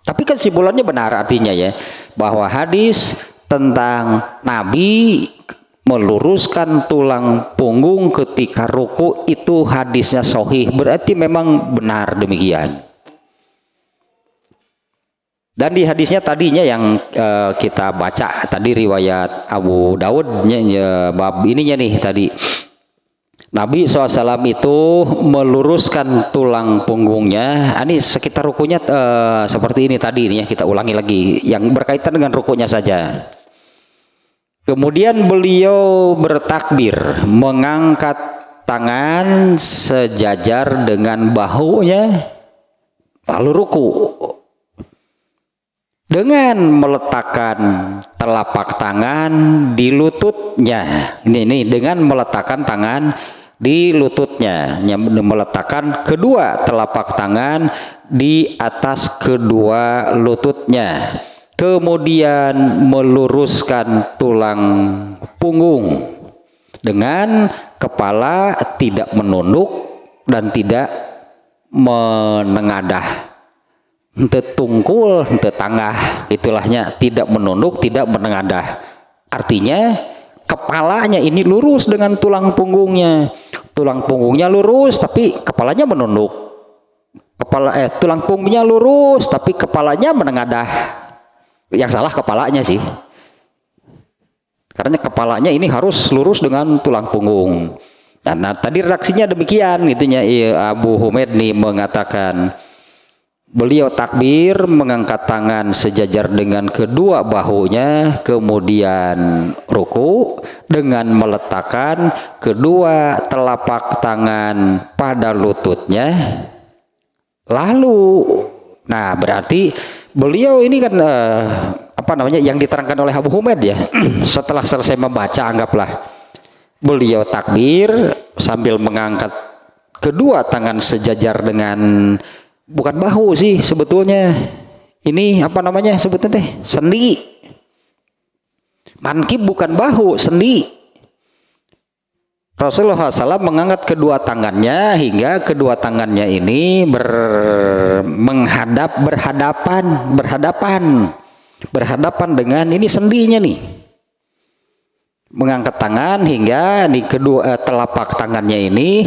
Tapi kesimpulannya benar artinya ya, bahwa hadis tentang Nabi meluruskan tulang punggung ketika ruku itu hadisnya sahih, berarti memang benar demikian. Dan di hadisnya tadinya yang kita baca tadi riwayat Abu Daud bab ininya nih tadi, Nabi SAW itu meluruskan tulang punggungnya. Ini sekitar rukunya seperti ini tadi ya, kita ulangi lagi yang berkaitan dengan rukunya saja. Kemudian beliau bertakbir, mengangkat tangan sejajar dengan bahunya, lalu ruku dengan meletakkan telapak tangan di lututnya. Ini dengan meletakkan tangan di lututnya, meletakkan kedua telapak tangan di atas kedua lututnya, kemudian meluruskan tulang punggung dengan kepala tidak menunduk dan tidak menengadah, ente tungkul, ente tanggah, itulahnya, tidak menunduk, tidak menengadah. Artinya kepalanya ini lurus dengan tulang punggungnya. Tulang punggungnya lurus tapi kepalanya menunduk. Tulang punggungnya lurus tapi kepalanya menengadah. Yang salah kepalanya sih. Karena kepalanya ini harus lurus dengan tulang punggung. Nah, tadi reaksinya demikian gitunya. Abu Humaid nih mengatakan, beliau takbir, mengangkat tangan sejajar dengan kedua bahunya, kemudian ruku dengan meletakkan kedua telapak tangan pada lututnya. Lalu, nah berarti beliau ini kan yang diterangkan oleh Abu Humaid ya. Setelah selesai membaca, anggaplah beliau takbir sambil mengangkat kedua tangan sejajar dengan, bukan bahu sih sebetulnya, ini sebutnya teh sendi. Mankib bukan bahu, sendi. Rasulullah SAW mengangkat kedua tangannya hingga kedua tangannya ini berhadapan dengan ini sendinya nih. Mengangkat tangan hingga di kedua telapak tangannya ini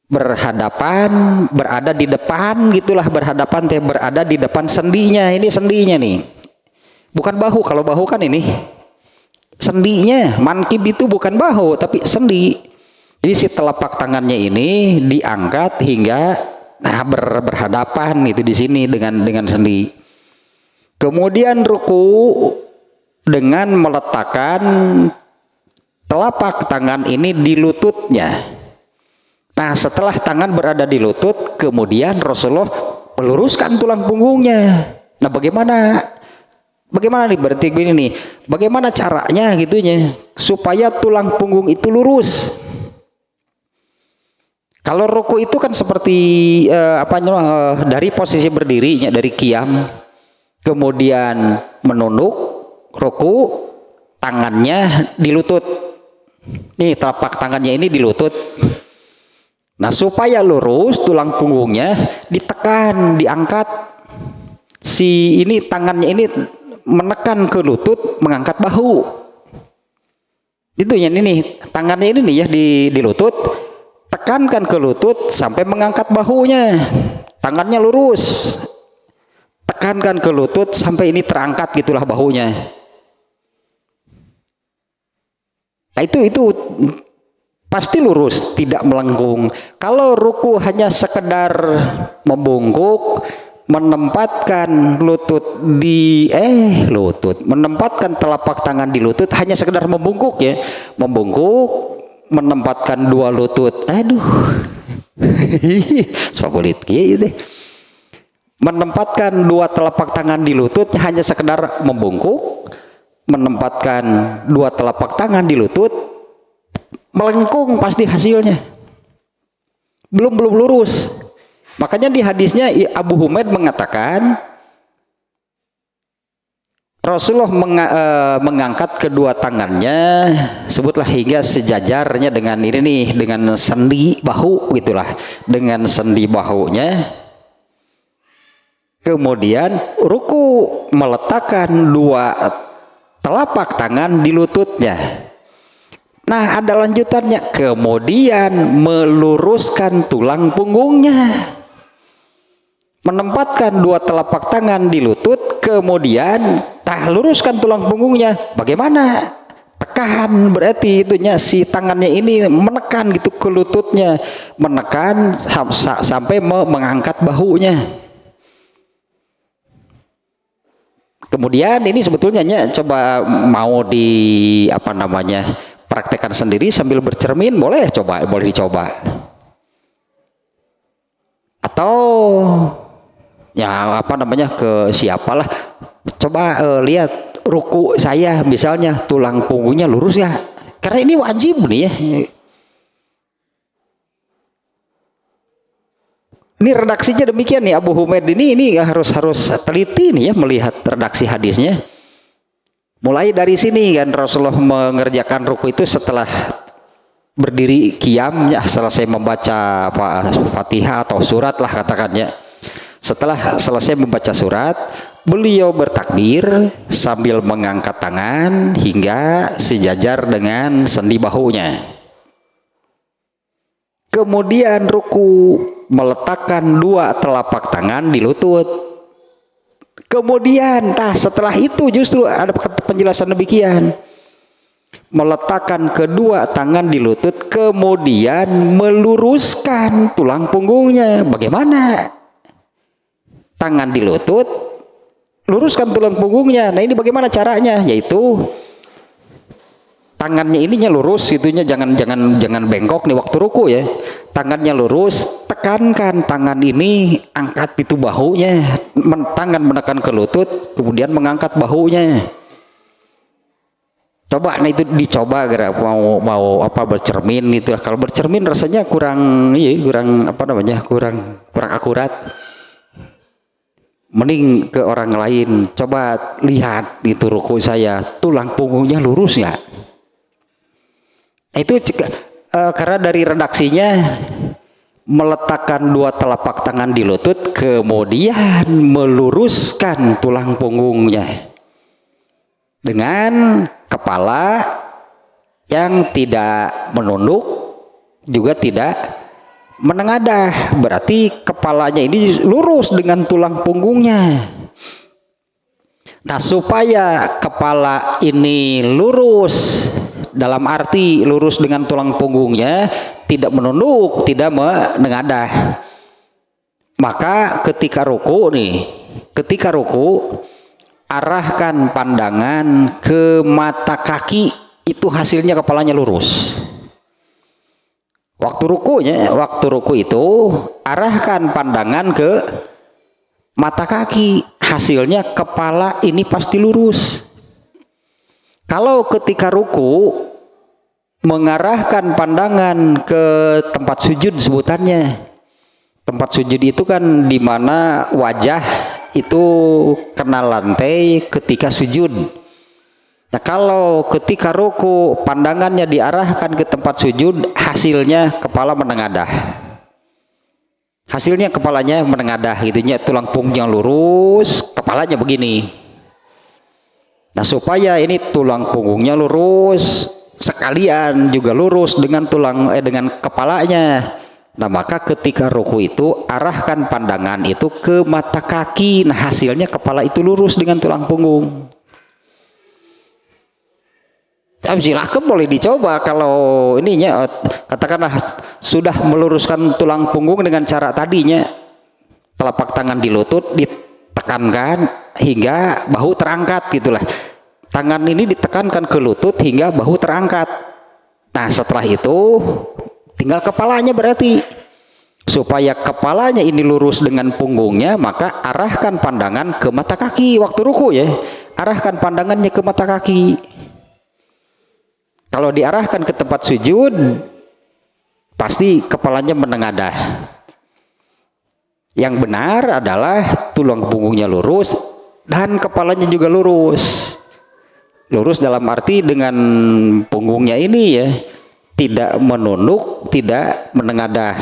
berada di depan gitulah, berada di depan sendinya. Ini sendinya nih, bukan bahu. Kalau bahu kan ini sendinya. Mankib itu bukan bahu tapi sendi. Jadi si telapak tangannya ini diangkat hingga berhadapan itu di sini dengan sendi. Kemudian ruku dengan meletakkan telapak tangan ini di lututnya. Nah, setelah tangan berada di lutut, kemudian Rasulullah meluruskan tulang punggungnya. Nah, bagaimana nih berarti begini nih? Bagaimana caranya gitunya supaya tulang punggung itu lurus? Kalau ruku itu kan seperti dari posisi berdirinya, dari qiyam, kemudian menunduk, ruku, tangannya di lutut. Nih telapak tangannya ini di lutut. Nah, supaya lurus tulang punggungnya ditekan, diangkat. Si ini tangannya ini menekan ke lutut, mengangkat bahu. Itu ya ini tangannya ini nih ya di lutut, tekankan ke lutut sampai mengangkat bahunya. Tangannya lurus. Tekankan ke lutut sampai ini terangkat gitulah bahunya. Nah, itu pasti lurus, tidak melengkung. Kalau ruku hanya sekedar membungkuk, menempatkan menempatkan telapak tangan di lutut, hanya sekedar membungkuk ya, menempatkan dua lutut, menempatkan dua telapak tangan di lutut hanya sekedar membungkuk, menempatkan dua telapak tangan di lutut, melengkung pasti hasilnya, belum lurus. Makanya di hadisnya Abu Humaid mengatakan Rasulullah mengangkat kedua tangannya, sebutlah hingga sejajarnya dengan ini nih, dengan sendi bahu gitulah, dengan sendi bahunya. Kemudian ruku, meletakkan dua telapak tangan di lututnya. Nah, ada lanjutannya. Kemudian meluruskan tulang punggungnya, menempatkan dua telapak tangan di lutut, kemudian luruskan tulang punggungnya. Bagaimana? tekan, berarti itunya si tangannya ini menekan gitu ke lututnya, menekan sampai mengangkat bahunya. Kemudian ini sebetulnya coba mau di praktekkan sendiri sambil bercermin, boleh dicoba. Atau ya ke siapalah, coba lihat ruku saya misalnya, tulang punggungnya lurus ya, karena ini wajib nih ya. Ini redaksinya demikian nih, Abu Humaid ini harus teliti nih ya melihat redaksi hadisnya. Mulai dari sini kan Rasulullah mengerjakan ruku itu setelah berdiri qiyam ya, selesai membaca Fatihah atau surat lah katakannya. Setelah selesai membaca surat, beliau bertakbir sambil mengangkat tangan hingga sejajar dengan sendi bahunya. Kemudian ruku, meletakkan dua telapak tangan di lutut. Kemudian setelah itu justru ada penjelasan demikian, meletakkan kedua tangan di lutut, kemudian meluruskan tulang punggungnya. Bagaimana? Tangan di lutut, luruskan tulang punggungnya. Nah ini bagaimana caranya? Yaitu tangannya ininya lurus, itunya jangan bengkok nih waktu ruku ya. Tangannya lurus, tekankan tangan ini, angkat itu bahunya, tangan menekan ke lutut, kemudian mengangkat bahunya. Coba, nah itu dicoba mau bercermin itu. Kalau bercermin rasanya kurang akurat. Mending ke orang lain, coba lihat itu ruku saya, tulang punggungnya lurus ya. Itu karena dari redaksinya meletakkan dua telapak tangan di lutut, kemudian meluruskan tulang punggungnya dengan kepala yang tidak menunduk juga tidak menengadah. Berarti kepalanya ini lurus dengan tulang punggungnya. Nah, supaya kepala ini lurus dalam arti lurus dengan tulang punggungnya, tidak menunduk, tidak menengadah, maka ketika ruku arahkan pandangan ke mata kaki, itu hasilnya kepalanya lurus. Waktu ruku itu arahkan pandangan ke mata kaki, hasilnya kepala ini pasti lurus. Kalau ketika ruku mengarahkan pandangan ke tempat sujud, sebutannya tempat sujud itu kan di mana wajah itu kena lantai ketika sujud. Nah, kalau ketika ruku pandangannya diarahkan ke tempat sujud, hasilnya kepala menengadah. Hasilnya kepalanya menengadah gitunya, tulang punggungnya lurus, kepalanya begini. Nah, supaya ini tulang punggungnya lurus, sekalian juga lurus dengan dengan kepalanya. Nah, maka ketika ruku itu arahkan pandangan itu ke mata kaki. Nah, hasilnya kepala itu lurus dengan tulang punggung. Silahkan boleh dicoba kalau ininya katakanlah sudah meluruskan tulang punggung dengan cara tadinya, telapak tangan di lutut ditekankan hingga bahu terangkat gitulah. Tangan ini ditekankan ke lutut hingga bahu terangkat. Nah, setelah itu tinggal kepalanya, berarti supaya kepalanya ini lurus dengan punggungnya, maka arahkan pandangan ke mata kaki waktu ruku ya. Arahkan pandangannya ke mata kaki. Kalau diarahkan ke tempat sujud, pasti kepalanya menengadah. Yang benar adalah tulang punggungnya lurus dan kepalanya juga lurus. Lurus dalam arti dengan punggungnya ini ya, tidak menunduk, tidak menengadah.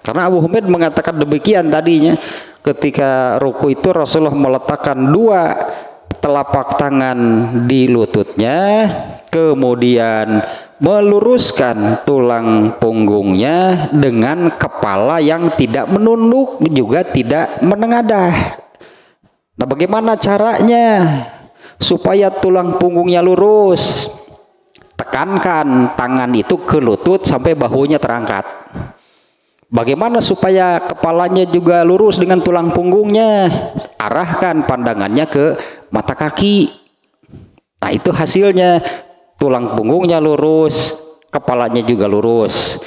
Karena Abu Humaid mengatakan demikian tadinya, ketika ruku itu Rasulullah meletakkan dua telapak tangan di lututnya, kemudian meluruskan tulang punggungnya dengan kepala yang tidak menunduk juga tidak menengadah. Nah, bagaimana caranya supaya tulang punggungnya lurus? tekankan tangan itu ke lutut sampai bahunya terangkat. Bagaimana supaya kepalanya juga lurus dengan tulang punggungnya? Arahkan pandangannya ke mata kaki. Nah, itu hasilnya, tulang punggungnya lurus, kepalanya juga lurus.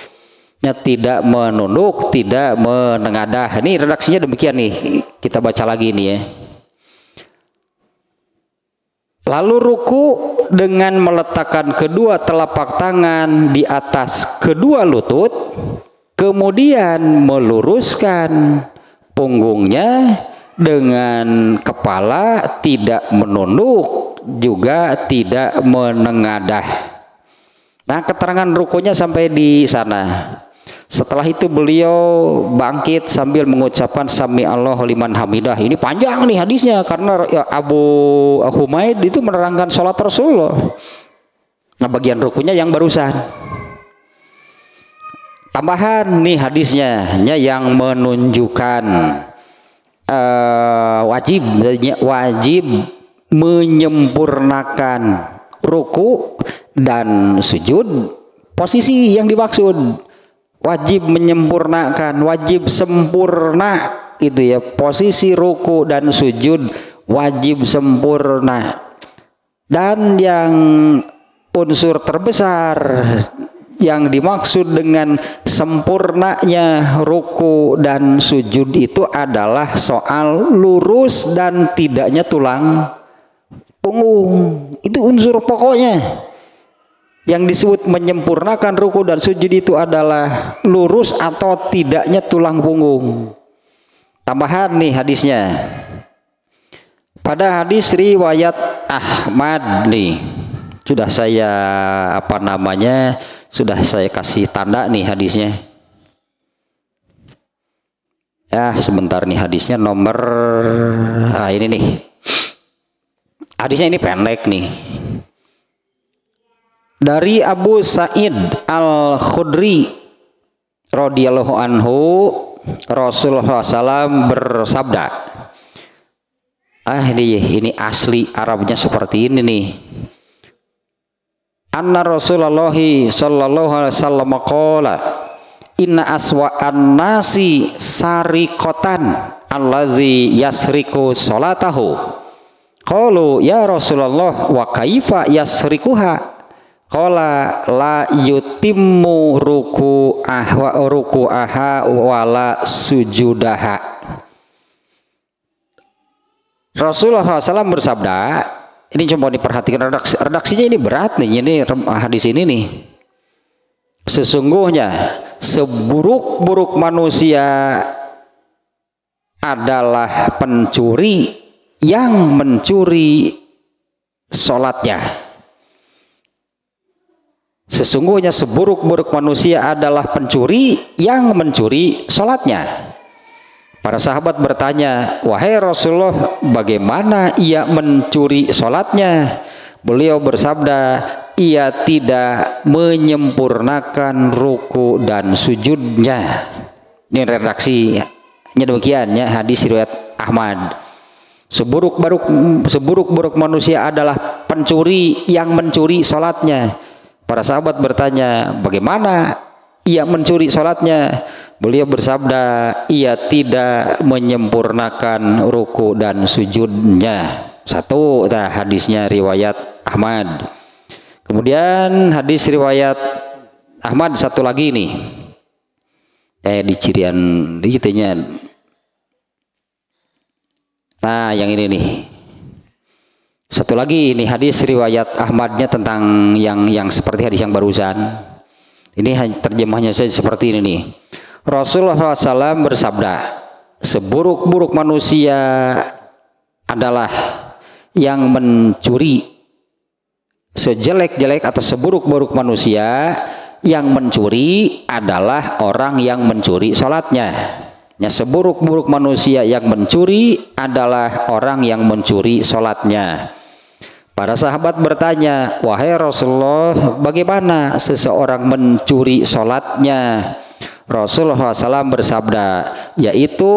Tidak menunduk, tidak menengadah. Ini redaksinya demikian nih. Kita baca lagi nih ya. Lalu ruku dengan meletakkan kedua telapak tangan di atas kedua lutut, kemudian meluruskan punggungnya dengan kepala tidak menunduk juga tidak menengadah. Nah, keterangan rukunya sampai di sana. Setelah itu beliau bangkit sambil mengucapkan Sami Allahu liman hamidah. Ini panjang nih hadisnya karena ya, Abu Humaid itu menerangkan sholat Rasulullah. Nah, bagian rukunya yang barusan. Tambahan nih hadisnya yang menunjukkan wajib menyempurnakan ruku dan sujud. Posisi yang dimaksud wajib menyempurnakan, wajib sempurna itu ya, posisi ruku dan sujud wajib sempurna. Dan yang unsur terbesar yang dimaksud dengan sempurnanya ruku dan sujud itu adalah soal lurus dan tidaknya tulang punggung. Itu unsur pokoknya. Yang disebut menyempurnakan ruku dan sujud itu adalah lurus atau tidaknya tulang punggung. Tambahan nih hadisnya. Pada hadis riwayat Ahmad nih, sudah saya sudah saya kasih tanda nih hadisnya. Ya, sebentar nih hadisnya nomor ini nih. Hadisnya ini pendek nih. Dari Abu Sa'id Al-Khudri radhiyallahu anhu, Rasulullah SAW bersabda. Ini asli Arabnya seperti ini nih. Anna Rasulullah sallallahu alaihi wasallam qala inna aswa'an nasi sariqatan allazi yasriku salatahu. Qalu ya Rasulullah wa kaifa yasrikuha? Qala la yutimmu ruku'aha wala sujudaha. Rasulullah SAW bersabda, ini coba diperhatikan redaksinya ini berat nih, ini hadis ini nih. Sesungguhnya seburuk-buruk manusia adalah pencuri yang mencuri sholatnya. Sesungguhnya seburuk-buruk manusia adalah pencuri yang mencuri sholatnya. Para sahabat bertanya, wahai Rasulullah, bagaimana ia mencuri sholatnya? Beliau bersabda, ia tidak menyempurnakan ruku dan sujudnya. Ini redaksinya demikian ya, hadis riwayat Ahmad. Seburuk-buruk manusia adalah pencuri yang mencuri sholatnya. Para sahabat bertanya, bagaimana ia mencuri sholatnya? Beliau bersabda, ia tidak menyempurnakan ruku dan sujudnya. Satu, hadisnya riwayat Ahmad. Kemudian hadis riwayat Ahmad satu lagi nih. Di cirian digitunya. Nah, yang ini nih. Satu lagi ini hadis riwayat Ahmadnya tentang yang seperti hadis yang barusan. Ini terjemahnya saya seperti ini nih. Rasulullah SAW bersabda, seburuk-buruk manusia adalah yang mencuri. Sejelek-jelek atau seburuk-buruk manusia yang mencuri adalah orang yang mencuri sholatnya. Ya, seburuk-buruk manusia yang mencuri adalah orang yang mencuri sholatnya. Para sahabat bertanya, wahai Rasulullah, bagaimana seseorang mencuri sholatnya? Rasulullah SAW bersabda, yaitu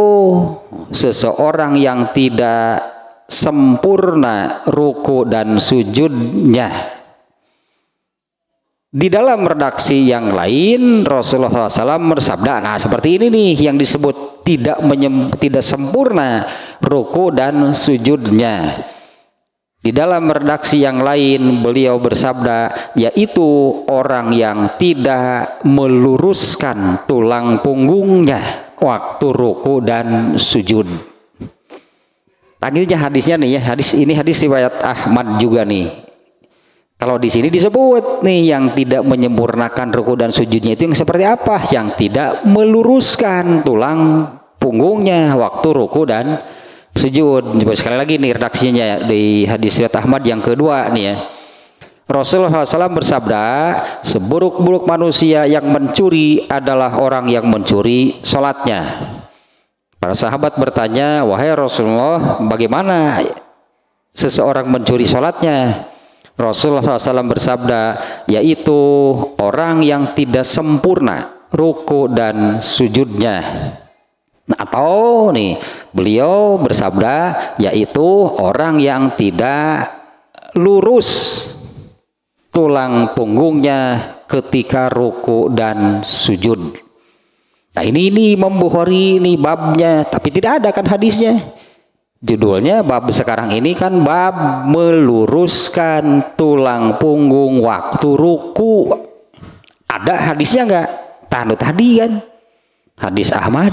seseorang yang tidak sempurna ruku dan sujudnya. Di dalam redaksi yang lain Rasulullah SAW bersabda, nah seperti ini nih yang disebut tidak sempurna ruku dan sujudnya. Di dalam redaksi yang lain beliau bersabda, yaitu orang yang tidak meluruskan tulang punggungnya waktu ruku dan sujud. Tadinya hadisnya nih ya, ini hadis riwayat Ahmad juga nih. Kalau di sini disebut nih yang tidak menyempurnakan ruku dan sujudnya itu yang seperti apa? Yang tidak meluruskan tulang punggungnya waktu ruku dan sujud. Sekali lagi nih redaksinya di hadis riwayat Ahmad yang kedua nih ya. Rasulullah SAW bersabda, seburuk-buruk manusia yang mencuri adalah orang yang mencuri sholatnya. Para sahabat bertanya, wahai Rasulullah, bagaimana seseorang mencuri sholatnya? Rasulullah SAW bersabda, yaitu orang yang tidak sempurna ruku dan sujudnya. Nah, atau nih beliau bersabda, yaitu orang yang tidak lurus tulang punggungnya ketika ruku dan sujud. Nah ini Imam Bukhari ini babnya, tapi tidak ada kan hadisnya. Judulnya bab sekarang ini kan bab meluruskan tulang punggung waktu ruku. Ada hadisnya enggak? Tadi kan hadis Ahmad,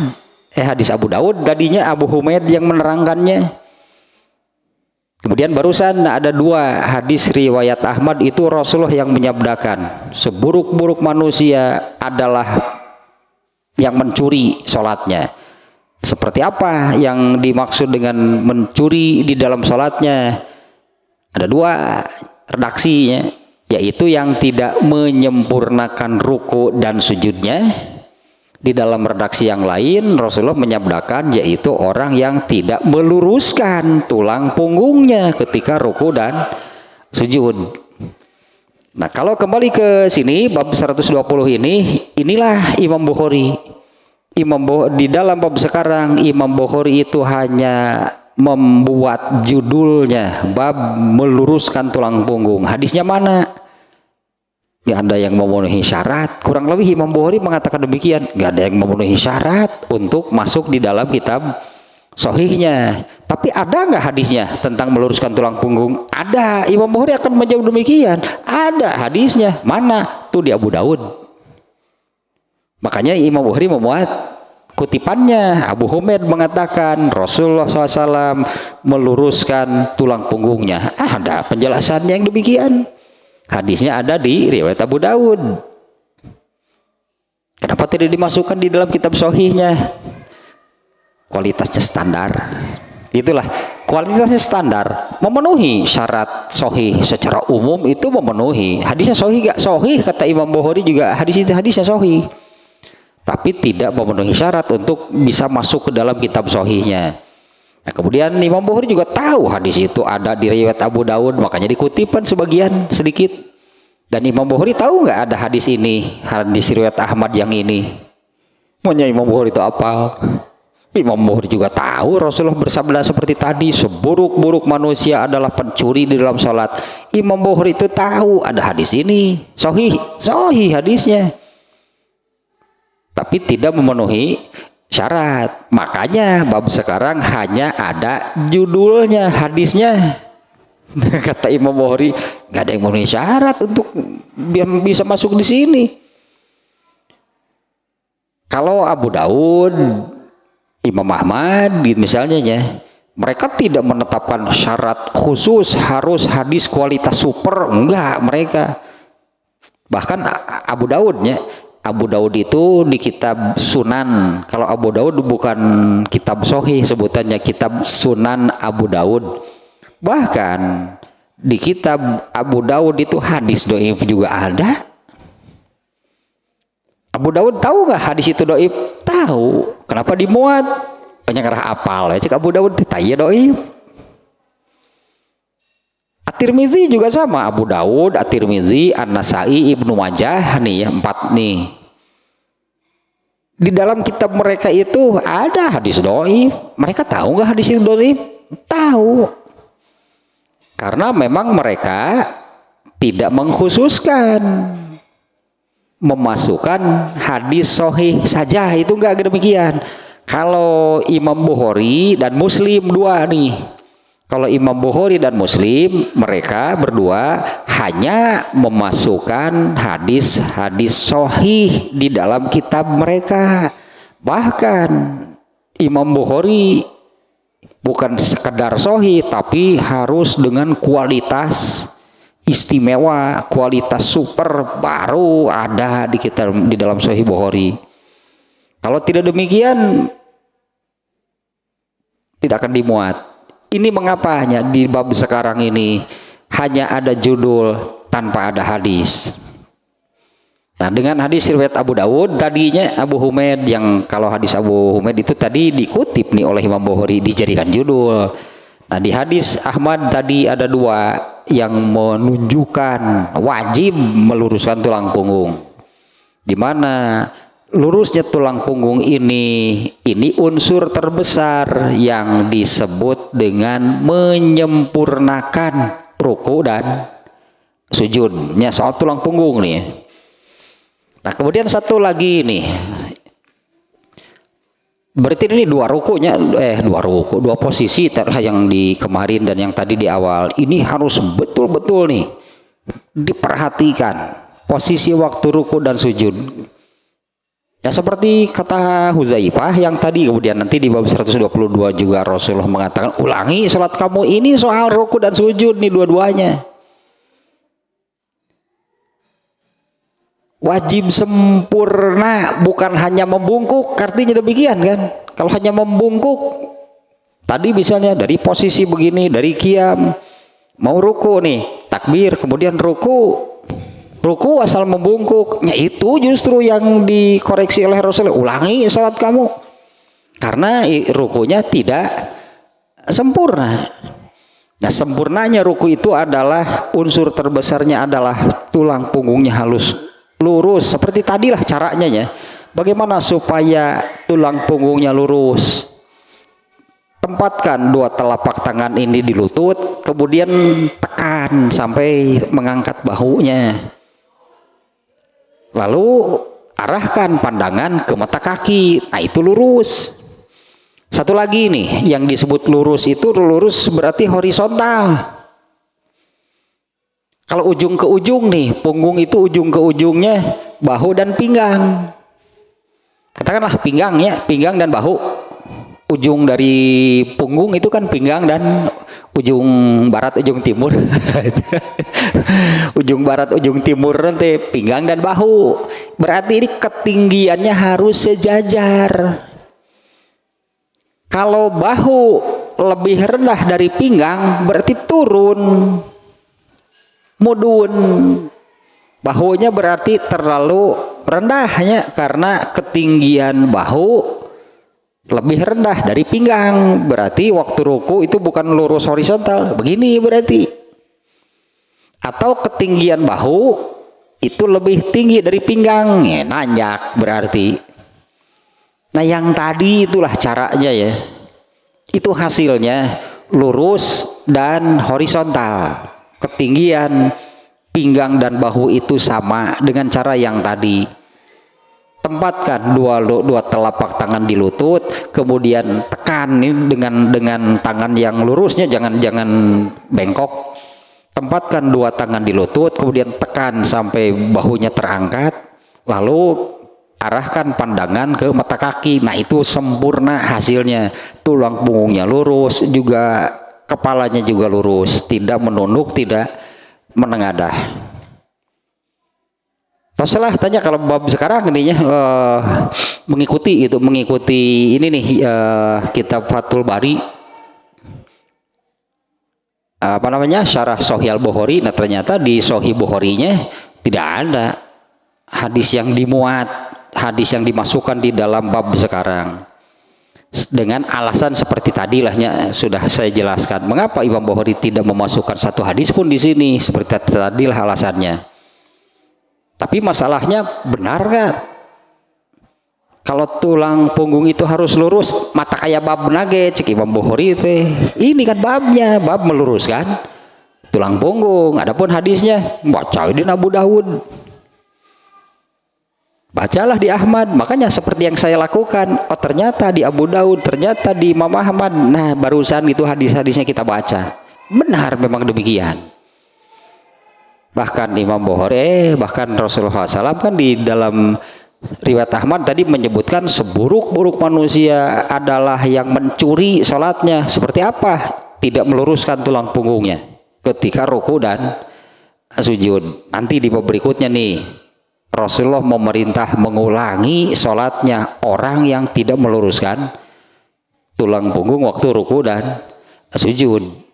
hadis Abu Daud, tadinya Abu Humaid yang menerangkannya. Kemudian barusan ada dua hadis riwayat Ahmad itu Rasulullah yang menyabdakan, seburuk-buruk manusia adalah yang mencuri sholatnya. Seperti apa yang dimaksud dengan mencuri di dalam sholatnya? Ada dua redaksinya, yaitu yang tidak menyempurnakan ruku dan sujudnya. Di dalam redaksi yang lain Rasulullah menyabdakan, yaitu orang yang tidak meluruskan tulang punggungnya ketika ruku dan sujud. Nah kalau kembali ke sini bab 120 inilah Imam Bukhari. Di dalam bab sekarang Imam Bukhari itu hanya membuat judulnya bab meluruskan tulang punggung. Hadisnya mana? Gak ada yang memenuhi syarat. Kurang lebih Imam Bukhari mengatakan demikian. Gak ada yang memenuhi syarat untuk masuk di dalam kitab sahihnya. Tapi ada nggak hadisnya tentang meluruskan tulang punggung? Ada. Imam Bukhari akan menjawab demikian. Ada hadisnya. Mana? Tuh di Abu Daud. Makanya Imam Bukhari memuat kutipannya. Abu Humaid mengatakan Rasulullah SAW meluruskan tulang punggungnya. Ada penjelasannya yang demikian. Hadisnya ada di riwayat Abu Daud. Kenapa tidak dimasukkan di dalam kitab sahihnya? Kualitasnya standar. Itulah kualitasnya standar, memenuhi syarat sahih secara umum itu memenuhi. Hadisnya sahih gak? Sahih kata Imam Bukhari juga hadisnya sahih. Tapi tidak memenuhi syarat untuk bisa masuk ke dalam kitab sahihnya. Nah, kemudian Imam Bukhari juga tahu hadis itu ada di riwayat Abu Daud, makanya dikutipkan sebagian sedikit. Dan Imam Bukhari tahu nggak ada hadis ini, hadis riwayat Ahmad yang ini. Maunya Imam Bukhari itu apa? Imam Bukhari juga tahu Rasulullah bersabda seperti tadi, seburuk-buruk manusia adalah pencuri di dalam sholat. Imam Bukhari itu tahu ada hadis ini, sahih hadisnya. Tapi tidak memenuhi syarat. Makanya bab sekarang hanya ada judulnya, hadisnya. Kata Imam Bukhari, nggak ada yang memenuhi syarat untuk bisa masuk di sini. Kalau Abu Daud, Imam Ahmad misalnya ya, mereka tidak menetapkan syarat khusus harus hadis kualitas super, enggak mereka. Bahkan Abu Daud itu di kitab Sunan. Kalau Abu Daud bukan kitab Sahih, sebutannya kitab Sunan Abu Daud. Bahkan di kitab Abu Daud itu hadis dhaif juga ada. Abu Daud tahu nggak hadis itu dhaif? Tahu. Kenapa dimuat? Banyak ngerah apal ya. Cek Abu Daud tanya dhaif. At-Tirmizi juga sama, Abu Daud, At-Tirmizi, An-Nasai, Ibnu Majah nih ya, 4 nih. Di dalam kitab mereka itu ada hadis dhaif. Mereka tahu nggak hadis itu dhaif? Tahu. Karena memang mereka tidak mengkhususkan memasukkan hadis sahih saja, itu enggak demikian. Kalau Imam Bukhari dan Muslim dua nih, kalau Imam Bukhari dan Muslim mereka berdua hanya memasukkan hadis-hadis sahih di dalam kitab mereka. Bahkan Imam Bukhari bukan sekedar sahih, tapi harus dengan kualitas istimewa, kualitas super, baru ada di kitab di dalam Sahih Bukhari. Kalau tidak demikian tidak akan dimuat. Ini mengapa hanya di bab sekarang ini hanya ada judul tanpa ada hadis. Nah, dengan hadis riwayat Abu Dawud tadinya Abu Humaid, yang kalau hadis Abu Humaid itu tadi dikutip nih oleh Imam Bukhari dijadikan judul. Nah, di hadis Ahmad tadi ada dua yang menunjukkan wajib meluruskan tulang punggung. Di mana lurusnya tulang punggung ini unsur terbesar yang disebut dengan menyempurnakan ruku dan sujudnya, soal tulang punggung nih. Nah, kemudian satu lagi nih, berarti ini dua posisi yang di kemarin dan yang tadi di awal ini harus betul-betul nih diperhatikan posisi waktu ruku dan sujud. Ya seperti kata Huzaifah yang tadi, kemudian nanti di bab 122 juga Rasulullah mengatakan, ulangi sholat kamu ini soal ruku dan sujud nih, dua-duanya wajib sempurna, bukan hanya membungkuk. Artinya demikian kan. Kalau hanya membungkuk tadi misalnya dari posisi begini, dari qiyam mau ruku nih, takbir, kemudian ruku asal membungkuk, ya itu justru yang dikoreksi oleh Rasulullah, ulangi salat kamu karena rukunya tidak sempurna. Nah, sempurnanya ruku itu adalah unsur terbesarnya adalah tulang punggungnya halus lurus, seperti tadilah caranya ya. Bagaimana supaya tulang punggungnya lurus? Tempatkan dua telapak tangan ini di lutut, kemudian tekan sampai mengangkat bahunya. Lalu arahkan pandangan ke mata kaki. Nah, itu lurus. Satu lagi nih, yang disebut lurus itu lurus berarti horizontal. Kalau ujung ke ujung nih, punggung itu ujung ke ujungnya bahu dan pinggang. Katakanlah pinggangnya, pinggang dan bahu. Ujung dari punggung itu kan pinggang dan ujung barat, ujung timur. Ujung barat, ujung timur nanti pinggang dan bahu. Berarti ini ketinggiannya harus sejajar. Kalau bahu lebih rendah dari pinggang berarti turun, mudun. Bahunya berarti terlalu rendahnya karena ketinggian bahu lebih rendah dari pinggang, berarti waktu ruku itu bukan lurus horizontal begini berarti. Atau ketinggian bahu itu lebih tinggi dari pinggang, ya, nanjak berarti. Nah, yang tadi itulah caranya ya, itu hasilnya lurus dan horizontal. Ketinggian pinggang dan bahu itu sama dengan cara yang tadi. Tempatkan dua telapak tangan di lutut, kemudian tekan ini dengan tangan yang lurusnya, jangan bengkok. Tempatkan dua tangan di lutut, kemudian tekan sampai bahunya terangkat, lalu arahkan pandangan ke mata kaki. Nah, itu sempurna hasilnya. Tulang punggungnya lurus, juga kepalanya juga lurus, tidak menunduk, tidak menengadah. Rasulullah tanya kalau bab sekarang ininya mengikuti ini nih kitab Fathul Bari, apa namanya, syarah Sahih Al-Bukhari. Nah, ternyata di Sahih Bukharinya tidak ada hadis yang dimuat, hadis yang dimasukkan di dalam bab sekarang. Dengan alasan seperti tadilahnya sudah saya jelaskan. Mengapa Imam Bukhari tidak memasukkan satu hadis pun di sini, seperti tadilah alasannya. Tapi masalahnya benar nggak? Kalau tulang punggung itu harus lurus, mata kayak bab nage cek Imam Bukhari teh. Ini kan babnya, bab meluruskan tulang punggung. Adapun hadisnya baca di Abu Dawud. bacalah di Ahmad. Makanya seperti yang saya lakukan, oh ternyata di Abu Daud, ternyata di Imam Ahmad, nah barusan itu hadis-hadisnya kita baca, benar memang demikian. Bahkan Imam Bukhari, bahkan Rasulullah SAW kan di dalam riwayat Ahmad tadi menyebutkan seburuk-buruk manusia adalah yang mencuri sholatnya. Seperti apa? Tidak meluruskan tulang punggungnya ketika ruku dan sujud. Nanti di bab berikutnya nih, Rasulullah memerintah mengulangi sholatnya orang yang tidak meluruskan tulang punggung waktu ruku dan sujud.